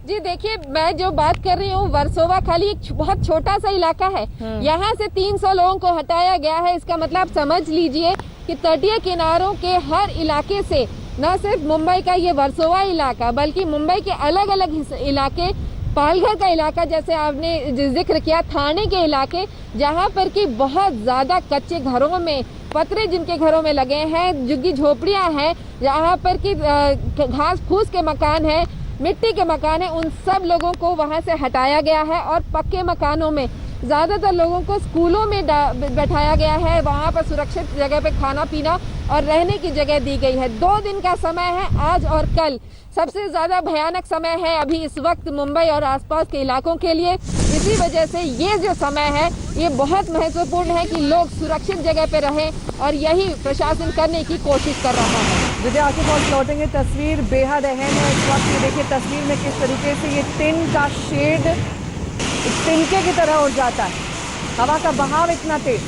जी देखिए, मैं जो बात कर रही हूँ, वर्सोवा खाली एक बहुत छोटा सा इलाका है। यहाँ से 300 लोगों को हटाया गया है। इसका मतलब समझ लीजिए कि तटीय किनारों के हर इलाके से न सिर्फ मुंबई का ये वर्सोवा इलाका, बल्कि मुंबई के अलग अलग इलाके, पालघर का इलाका जैसे आपने जिक्र किया, थाने के इलाके, जहाँ पर कि बहुत ज्यादा कच्चे घरों में पतरे जिनके घरों में लगे हैं, झुग्गी झोपड़ियाँ हैं, जहाँ पर कि घास फूस के मकान है, मिट्टी के मकान है, उन सब लोगों को वहां से हटाया गया है और पक्के मकानों में ज्यादातर लोगों को स्कूलों में बैठाया गया है। वहां पर सुरक्षित जगह पे खाना पीना और रहने की जगह दी गई है। 2 दिन का समय है, आज और कल सबसे ज्यादा भयानक समय है अभी इस वक्त मुंबई और आसपास के इलाकों के लिए। इसी वजह से ये जो समय है ये बहुत महत्वपूर्ण है कि लोग सुरक्षित जगह पे रहें और यही प्रशासन करने की कोशिश कर रहा है। विद्या, आपके पास लौटेंगे, तस्वीर बेहद अहम है इस वक्त। ये देखिए तस्वीर में किस तरीके से ये टिन का शेड तिनके की तरह उड़ जाता है। हवा का बहाव इतना तेज।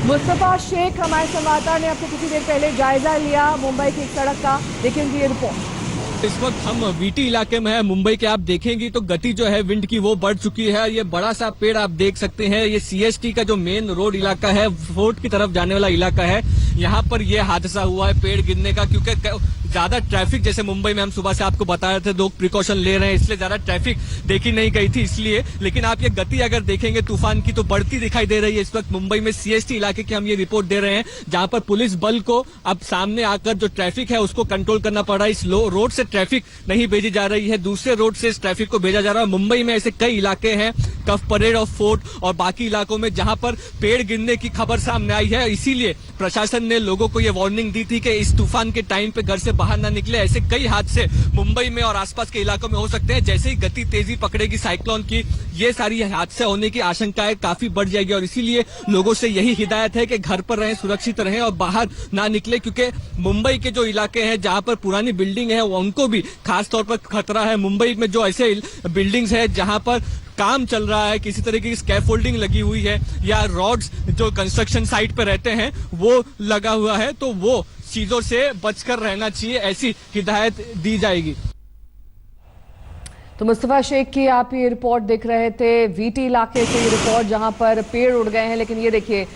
मुस्तफा शेख हमारे संवाददाता ने आपको कुछ देर पहले जायजा लिया मुंबई की एक सड़क का। देखिए ये रिपोर्ट। इस वक्त हम वीटी इलाके में है मुंबई के। आप देखेंगी तो गति जो है विंड की वो बढ़ चुकी है। ये बड़ा सा पेड़ आप देख सकते हैं, ये सीएसटी का जो मेन रोड इलाका है, फोर्ट की तरफ जाने वाला इलाका है, यहाँ पर ये हादसा हुआ है पेड़ गिरने का। क्योंकि ज्यादा ट्रैफिक, जैसे मुंबई में हम सुबह से आपको बता रहे थे, लोग प्रिकॉशन ले रहे हैं, इसलिए ज्यादा ट्रैफिक देखी नहीं गई थी इसलिए। लेकिन आप ये गति अगर देखेंगे तूफान की तो बढ़ती दिखाई दे रही है इस वक्त मुंबई में। सीएसटी इलाके की हम ये रिपोर्ट दे रहे हैं, जहां पर पुलिस बल को अब सामने आकर जो ट्रैफिक है उसको कंट्रोल करना पड़ रहा है। इस रोड से ट्रैफिक नहीं भेजी जा रही है, दूसरे रोड से इस ट्रैफिक को भेजा जा रहा है। मुंबई में ऐसे कई इलाके हैं, कफ परेड और फोर्ट और बाकी इलाकों में, जहां पर पेड़ गिरने की खबर सामने आई है। इसीलिए प्रशासन ने लोगों को ये वार्निंग दी थी कि इस तूफान के टाइम पे घर से बाहर ना निकले। ऐसे कई हादसे मुंबई में और आसपास के इलाकों में हो सकते हैं। जैसे ही गति तेजी पकड़ेगी साइक्लोन की, ये सारी हादसे होने की आशंकाएं काफी बढ़ जाएगी। और इसीलिए लोगों से यही हिदायत है कि घर पर रहें, सुरक्षित रहें और बाहर ना निकले। क्योंकि मुंबई के जो इलाके हैं जहां पर पुरानी बिल्डिंग है उनको भी खास तौर पर खतरा है। मुंबई में जो ऐसे बिल्डिंग्स है जहां पर काम चल रहा है, किसी तरीके की स्कैफोल्डिंग लगी हुई है या रॉड्स जो कंस्ट्रक्शन साइट पे रहते हैं वो लगा हुआ है, तो वो चीजों से बचकर रहना चाहिए, ऐसी हिदायत दी जाएगी। तो मुस्तफा शेख की आप ये रिपोर्ट देख रहे थे वीटी इलाके से, ये रिपोर्ट जहां पर पेड़ उड़ गए हैं। लेकिन ये देखिए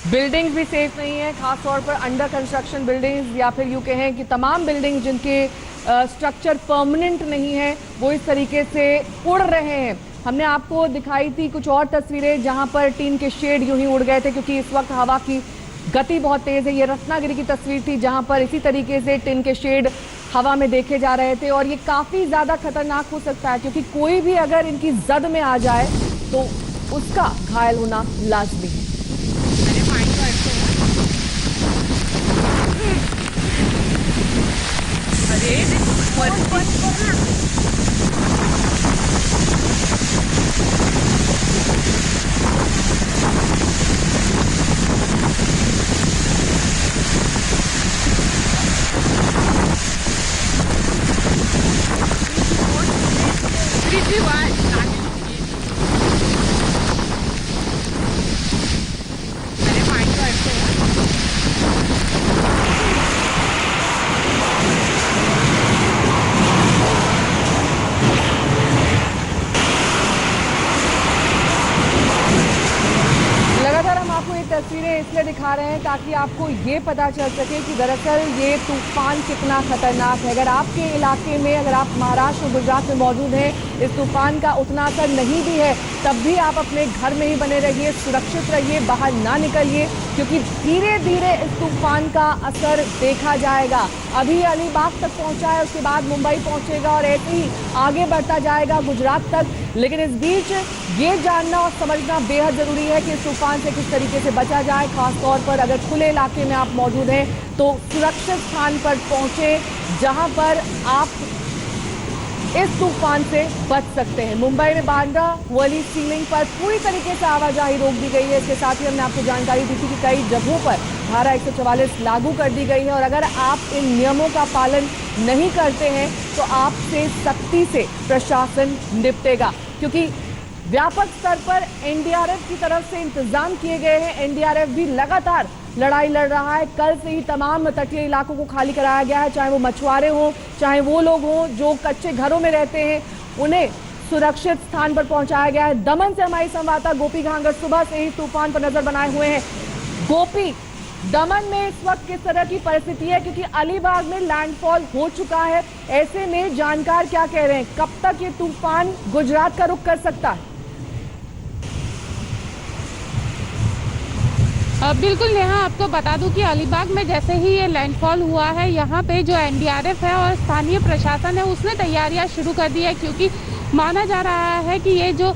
बिल्डिंग्स भी सेफ नहीं है, खासतौर पर अंडर कंस्ट्रक्शन बिल्डिंग्स, या फिर यूं कहें कि तमाम बिल्डिंग जिनके स्ट्रक्चर परमानेंट नहीं है वो इस तरीके से उड़ रहे हैं। हमने आपको दिखाई थी कुछ और तस्वीरें जहां पर टीन के शेड यूं ही उड़ गए थे, क्योंकि इस वक्त हवा की गति बहुत तेज है। ये रत्नागिरी की तस्वीर थी जहां पर इसी तरीके से टिन के शेड हवा में देखे जा रहे थे। और ये काफी ज्यादा खतरनाक हो सकता है, क्योंकि कोई भी अगर इनकी जद में आ जाए तो उसका घायल होना लाजमी है। तस्वीरें इसलिए दिखा रहे हैं ताकि आपको ये पता चल सके कि दरअसल ये तूफान कितना खतरनाक है। अगर आपके इलाके में, अगर आप महाराष्ट्र और गुजरात में मौजूद हैं, इस तूफान का उतना असर नहीं भी है, तब भी आप अपने घर में ही बने रहिए, सुरक्षित रहिए, बाहर ना निकलिए, क्योंकि धीरे धीरे इस तूफान का असर देखा जाएगा। अभी अलीबाग तक पहुंचा है, उसके बाद मुंबई पहुंचेगा और ऐसे ही आगे बढ़ता जाएगा गुजरात तक। लेकिन इस बीच ये जानना और समझना बेहद जरूरी है कि इस तूफान से किस तरीके से बचा जाए। खासतौर पर अगर खुले इलाके में आप मौजूद हैं तो सुरक्षित स्थान पर पहुंचे जहां पर आप इस तूफान से बच सकते हैं। मुंबई में बांद्रा वर्ली सीलिंग पर पूरी तरीके से आवाजाही रोक दी गई है। इसके साथ ही हमने आपको जानकारी दी थी कि कई जगहों पर धारा 144 लागू कर दी गई है और अगर आप इन नियमों का पालन नहीं करते हैं तो आपसे सख्ती से प्रशासन निपटेगा, क्योंकि व्यापक स्तर पर एनडीआरएफ की तरफ से इंतजाम किए गए हैं। एनडीआरएफ भी लगातार लड़ाई लड़ रहा है। कल से ही तमाम तटीय इलाकों को खाली कराया गया है, चाहे वो मछुआरे हों, चाहे वो लोग हों जो कच्चे घरों में रहते हैं, उन्हें सुरक्षित स्थान पर पहुंचाया गया है। दमन से हमारी संवाददाता गोपी घांगर सुबह से ही तूफान पर नजर बनाए हुए हैं। गोपी, दमन में इस वक्त किस तरह की परिस्थिति है, क्योंकि अलीबाग में लैंडफॉल हो चुका है, ऐसे में जानकार क्या कह रहे हैं, कब तक ये तूफान गुजरात का रुख कर सकता है? बिल्कुल नेहा, आपको बता दूं कि अलीबाग में जैसे ही ये लैंडफॉल हुआ है, यहाँ पे जो एनडीआरएफ है और स्थानीय प्रशासन है उसने तैयारियां शुरू कर दी है, क्योंकि माना जा रहा है कि ये जो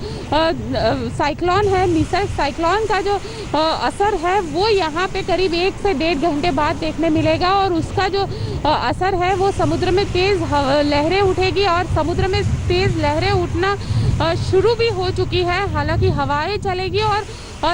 साइक्लोन है, निसर्ग साइक्लोन का जो असर है वो यहाँ पे करीब 1 से 1.5 घंटे बाद देखने मिलेगा और उसका जो असर है वो समुद्र में तेज लहरें उठेगी और समुद्र में तेज लहरें उठना शुरू भी हो चुकी है। हालांकि हवाएं चलेगी और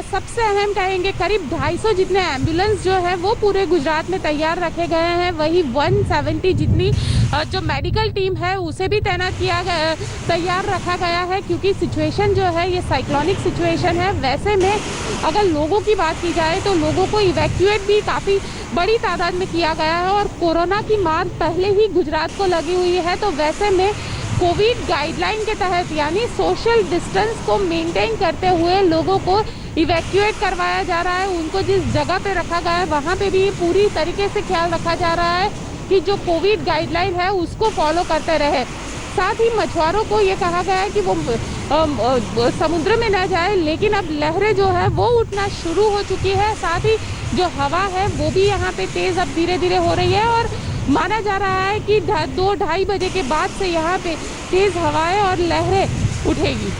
सबसे अहम कहेंगे करीब 250 जितने एम्बुलेंस जो है वो पूरे गुजरात में तैयार रखे गए हैं। वही 170 जितनी जो मेडिकल टीम है उसे भी तैनात किया गया, तैयार रखा गया है, क्योंकि सिचुएशन जो है ये साइक्लोनिक सिचुएशन है। वैसे में अगर लोगों की बात की जाए तो लोगों को इवैक्यूएट भी काफ़ी बड़ी तादाद में किया गया है, और कोरोना की मार पहले ही गुजरात को लगी हुई है। तो वैसे में कोविड गाइडलाइन के तहत यानी सोशल डिस्टेंस को मेंटेन करते हुए लोगों को इवैक्यूएट करवाया जा रहा है। उनको जिस जगह पे रखा गया है वहाँ पे भी पूरी तरीके से ख्याल रखा जा रहा है कि जो कोविड गाइडलाइन है उसको फॉलो करते रहे। साथ ही मछुआरों को ये कहा गया है कि वो समुद्र में न जाए, लेकिन अब लहरें जो है वो उठना शुरू हो चुकी है। साथ ही जो हवा है वो भी यहाँ पे तेज़ अब धीरे धीरे हो रही है, और माना जा रहा है कि 2-2:30 बजे के बाद से यहाँ पे तेज़ हवाएं और लहरें उठेगी।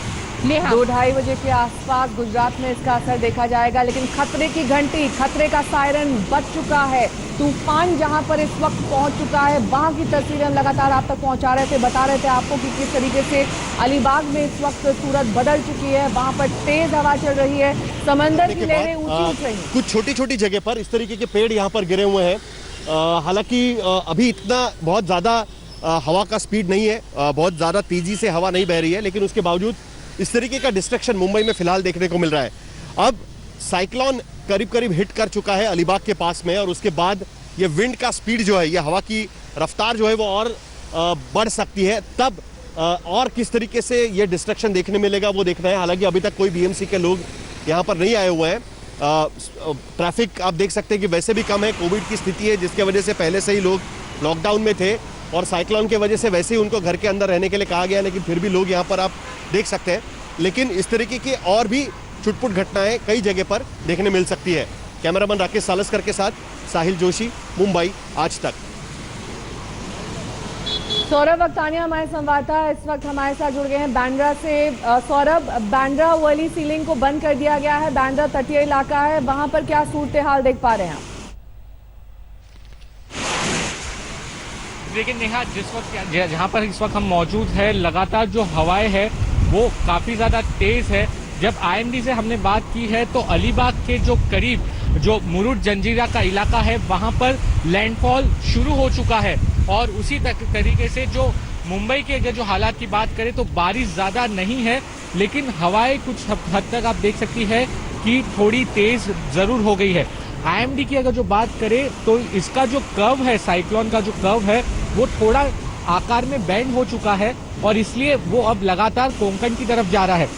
2-2:30 बजे के आसपास गुजरात में इसका असर देखा जाएगा, लेकिन खतरे की घंटी, खतरे का सायरन बज चुका है। तूफान जहां पर इस वक्त पहुंच चुका है वहां की तस्वीरें हम लगातार आप तक पहुंचा रहे थे, बता रहे थे आपको कि किस तरीके से अलीबाग में इस वक्त सूरत बदल चुकी है। वहां पर तेज हवा चल रही है, समंदर की लहरें ऊंची उठ रही हैं। कुछ छोटी छोटी जगह पर इस तरीके के पेड़ यहाँ पर गिरे हुए हैं। हालांकि अभी इतना बहुत ज़्यादा हवा का स्पीड नहीं है, बहुत ज़्यादा तेज़ी से हवा नहीं बह रही है, लेकिन उसके बावजूद इस तरीके का डिस्ट्रक्शन मुंबई में फिलहाल देखने को मिल रहा है। अब साइक्लोन करीब करीब हिट कर चुका है अलीबाग के पास में, और उसके बाद ये विंड का स्पीड जो है, ये हवा की रफ्तार जो है वो और बढ़ सकती है। तब और किस तरीके से ये डिस्ट्रक्शन देखने मिलेगा वो देखना है। हालांकि अभी तक कोई बीएमसी के लोग यहाँ पर नहीं आए हुए हैं। ट्रैफिक आप देख सकते हैं कि वैसे भी कम है। कोविड की स्थिति है जिसके वजह से पहले से ही लोग लॉकडाउन में थे, और साइक्लोन के वजह से वैसे ही उनको घर के अंदर रहने के लिए कहा गया, लेकिन फिर भी लोग यहाँ पर आप देख सकते हैं। लेकिन इस तरीके की और भी छुटपुट घटनाएं कई जगह पर देखने मिल सकती है। कैमरामैन राकेश सालस्कर के साथ साहिल जोशी, मुंबई आज तक। सौरभ अक्तानिया हमारे संवाददाता इस वक्त हमारे साथ जुड़ गए हैं बांद्रा से। सौरभ, बांद्रा वाली सीलिंग को बंद कर दिया गया है, बांद्रा तटीय इलाका है, वहां पर क्या सूरत हाल देख पा रहे हैं आप? लेकिन नेहा, जिस वक्त जहाँ पर इस वक्त हम मौजूद है, लगातार जो हवाएं है वो काफी ज्यादा तेज है। जब आईएमडी से हमने बात की है तो अलीबाग के जो करीब जो मुरुड जंजीरा का इलाका है वहां पर लैंडफॉल शुरू हो चुका है, और उसी तरीके से जो मुंबई के अगर जो हालात की बात करें तो बारिश ज्यादा नहीं है, लेकिन हवाएं कुछ हद तक आप देख सकती है कि थोड़ी तेज जरूर हो गई है। आईएमडी की अगर जो बात करें तो इसका जो कर्व है, साइक्लोन का जो कर्व है वो थोड़ा आकार में बेंड हो चुका है, और इसलिए वो अब लगातार कोंकण की तरफ जा रहा है।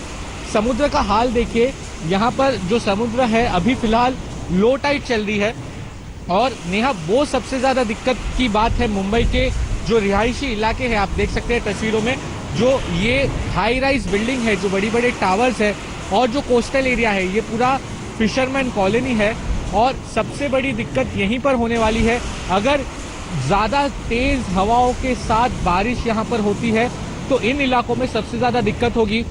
समुद्र का हाल देखिए, यहाँ पर जो समुद्र है अभी फिलहाल लो टाइड चल रही है, और नेहा वो सबसे ज्यादा दिक्कत की बात है मुंबई के जो रिहायशी इलाके हैं। आप देख सकते हैं तस्वीरों में जो ये हाई राइज बिल्डिंग है, जो बड़ी बड़े टावर्स है, और जो कोस्टल एरिया है ये पूरा फिशरमैन कॉलोनी है, और सबसे बड़ी दिक्कत यहीं पर होने वाली है। अगर ज्यादा तेज हवाओं के साथ बारिश यहाँ पर होती है तो इन इलाकों में सबसे ज्यादा दिक्कत होगी।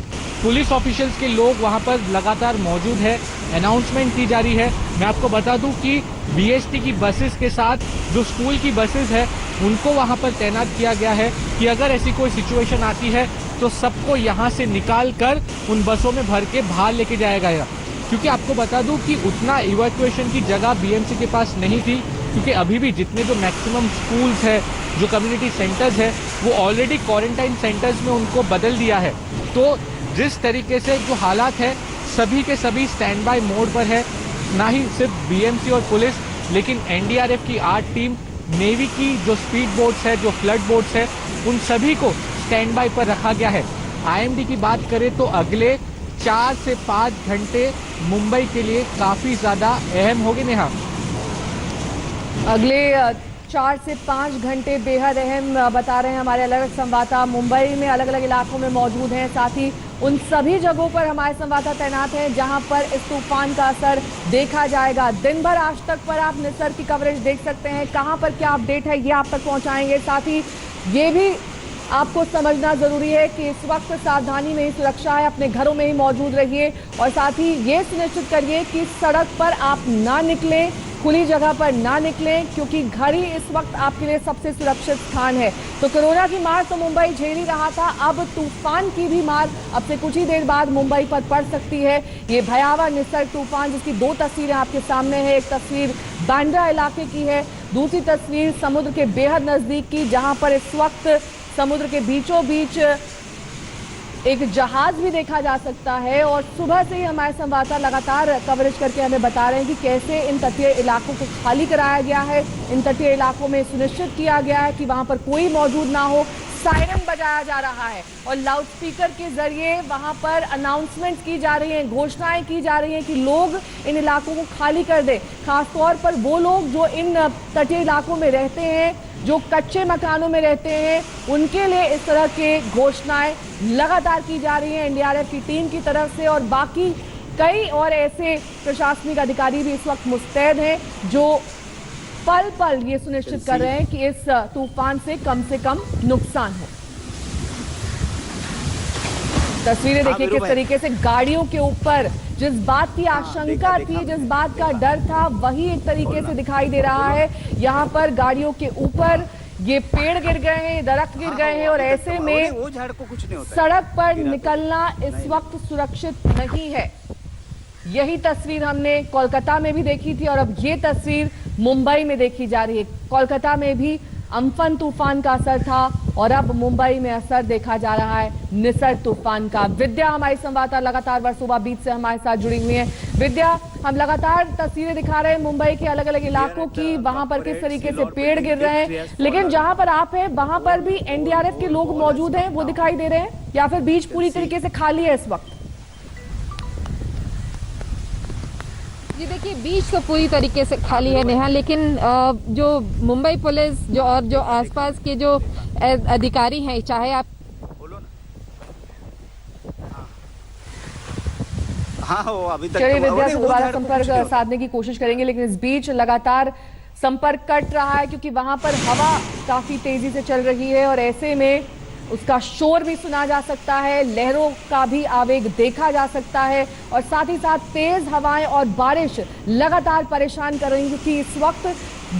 पुलिस ऑफिशियल्स के लोग वहां पर लगातार मौजूद है, अनाउंसमेंट की जा रही है। मैं आपको बता दूं कि बीएसटी की बसेस के साथ जो स्कूल की बसेस है उनको वहां पर तैनात किया गया है कि अगर ऐसी कोई सिचुएशन आती है तो सबको यहां से निकाल कर उन बसों में भर के बाहर लेके जाया गया। क्योंकि आपको बता दूं कि उतना इवैक्यूएशन की जगह बीएमसी के पास नहीं थी, क्योंकि अभी भी जितने जो मैक्सिमम स्कूल्स है, जो कम्युनिटी सेंटर्स है, वो ऑलरेडी क्वारंटाइन सेंटर्स में उनको बदल दिया है। तो जिस तरीके से जो हालात है सभी के सभी स्टैंड बाय मोड पर है, ना ही सिर्फ बीएमसी और पुलिस, लेकिन एनडीआरएफ की 8 टीम, नेवी की जो स्पीड बोट्स है, जो फ्लड बोट्स है, उन सभी को स्टैंड बाय पर रखा गया है। आईएमडी की बात करें तो अगले 4 से 5 घंटे मुंबई के लिए काफी ज्यादा अहम होंगे। नेहा, अगले 4 से 5 घंटे बेहद अहम बता रहे हैं हमारे अलग अलग संवाददाता। मुंबई में अलग अलग इलाकों में मौजूद हैं, साथ ही उन सभी जगहों पर हमारे संवाददाता तैनात हैं जहां पर इस तूफान का असर देखा जाएगा। दिन भर आज तक पर आप निसर्ग की कवरेज देख सकते हैं, कहां पर क्या अपडेट है ये आप तक पहुंचाएंगे। साथ ही ये भी आपको समझना जरूरी है कि इस वक्त सावधानी में ही सुरक्षा है, अपने घरों में ही मौजूद रहिए, और साथ ही ये सुनिश्चित करिए कि सड़क पर आप ना निकलें, खुली जगह पर ना निकलें, क्योंकि घर ही इस वक्त आपके लिए सबसे सुरक्षित स्थान है। तो कोरोना की मार तो मुंबई झेल ही रहा था, अब तूफान की भी मार अब से कुछ ही देर बाद मुंबई पर पड़ सकती है। ये भयावह निसर्ग तूफान जिसकी 2 तस्वीरें आपके सामने है, एक तस्वीर बांद्रा इलाके की है, दूसरी तस्वीर समुद्र के बेहद नजदीक की, जहां पर इस वक्त समुद्र के बीचों बीच एक जहाज भी देखा जा सकता है। और सुबह से ही हमारे संवाददाता लगातार कवरेज करके हमें बता रहे हैं कि कैसे इन तटीय इलाकों को खाली कराया गया है। इन तटीय इलाकों में सुनिश्चित किया गया है कि वहां पर कोई मौजूद ना हो। सायरन बजाया जा रहा है और लाउडस्पीकर के जरिए वहां पर अनाउंसमेंट की जा रही हैं, घोषणाएं की जा रही हैं कि लोग इन इलाकों को खाली कर दें। खासतौर पर वो लोग जो इन तटीय इलाकों में रहते हैं, जो कच्चे मकानों में रहते हैं, उनके लिए इस तरह के घोषणाएं लगातार की जा रही हैं एनडीआरएफ की टीम की तरफ से। और बाकी कई और ऐसे प्रशासनिक अधिकारी भी इस वक्त मुस्तैद हैं जो पल पल ये सुनिश्चित कर रहे हैं कि इस तूफान से कम नुकसान हो। तस्वीरें देखिए किस तरीके से गाड़ियों के ऊपर जिस बात की आशंका थी, जिस बात का डर था, वही एक तरीके से दिखाई दे रहा है। यहाँ पर गाड़ियों के ऊपर ये पेड़ गिर गए हैं, दरख्त गिर गए हैं और ऐसे में सड़क पर निकलना इस वक्त सुरक्षित नहीं है। यही तस्वीर हमने कोलकाता में भी देखी थी और अब ये तस्वीर मुंबई में देखी जा रही है। कोलकाता में भी अम्फन तूफान का असर था और अब मुंबई में असर देखा जा रहा है निसर्ग तूफान का। विद्या हमारी संवाददाता लगातार वर्सोवा बीच से हमारे साथ जुड़ी हुई है। विद्या, हम लगातार तस्वीरें दिखा रहे हैं मुंबई के अलग अलग इलाकों की, वहां पर किस तरीके से पेड़ गिर रहे हैं, लेकिन जहां पर आप हैं वहां पर भी एनडीआरएफ के लोग मौजूद हैं, वो दिखाई दे रहे हैं या फिर बीच पूरी तरीके से खाली है इस वक्त? जी देखिए, बीच तो पूरी तरीके से खाली है नेहा, लेकिन जो मुंबई पुलिस जो और जो आसपास के जो अधिकारी हैं, चाहे आप वो अभी तक चलिए विद्या से दोबारा संपर्क साधने की कोशिश करेंगे, लेकिन इस बीच लगातार संपर्क कट रहा है क्योंकि वहां पर हवा काफी तेजी से चल रही है और ऐसे में उसका शोर भी सुना जा सकता है, लहरों का भी आवेग देखा जा सकता है और साथ ही साथ तेज हवाएं और बारिश लगातार परेशान कर रही है। क्योंकि इस वक्त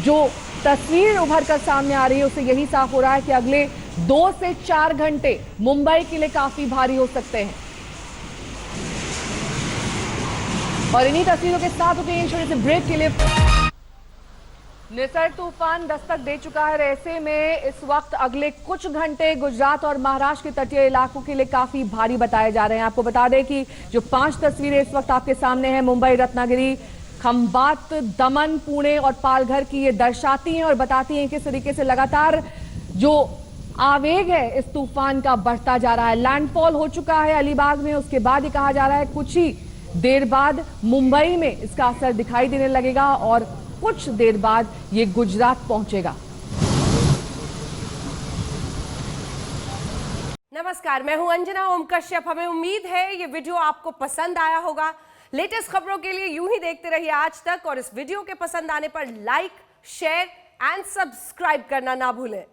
जो तस्वीर उभर कर सामने आ रही है उससे यही साफ हो रहा है कि अगले 2 से 4 घंटे मुंबई के लिए काफी भारी हो सकते हैं। और इन्हीं तस्वीरों के साथ होते हैं छोटे से ब्रेक के लिए। निसर्ग तूफान दस्तक दे चुका है। ऐसे में इस वक्त अगले कुछ घंटे गुजरात और महाराष्ट्र के तटीय इलाकों के लिए काफी भारी बताए जा रहे हैं। आपको बता दें कि जो 5 तस्वीरें इस वक्त आपके सामने हैं मुंबई, रत्नागिरी, खंबात, दमन, पुणे और पालघर की, ये दर्शाती हैं और बताती हैं किस तरीके से लगातार जो आवेग है इस तूफान का बढ़ता जा रहा है। लैंडफॉल हो चुका है अलीबाग में, उसके बाद ये कहा जा रहा है कुछ ही देर बाद मुंबई में इसका असर दिखाई देने लगेगा और कुछ देर बाद ये गुजरात पहुंचेगा। नमस्कार, मैं हूं अंजना ओम कश्यप। हमें उम्मीद है ये वीडियो आपको पसंद आया होगा। लेटेस्ट खबरों के लिए यूं ही देखते रहिए आज तक और इस वीडियो के पसंद आने पर लाइक, शेयर एंड सब्सक्राइब करना ना भूलें।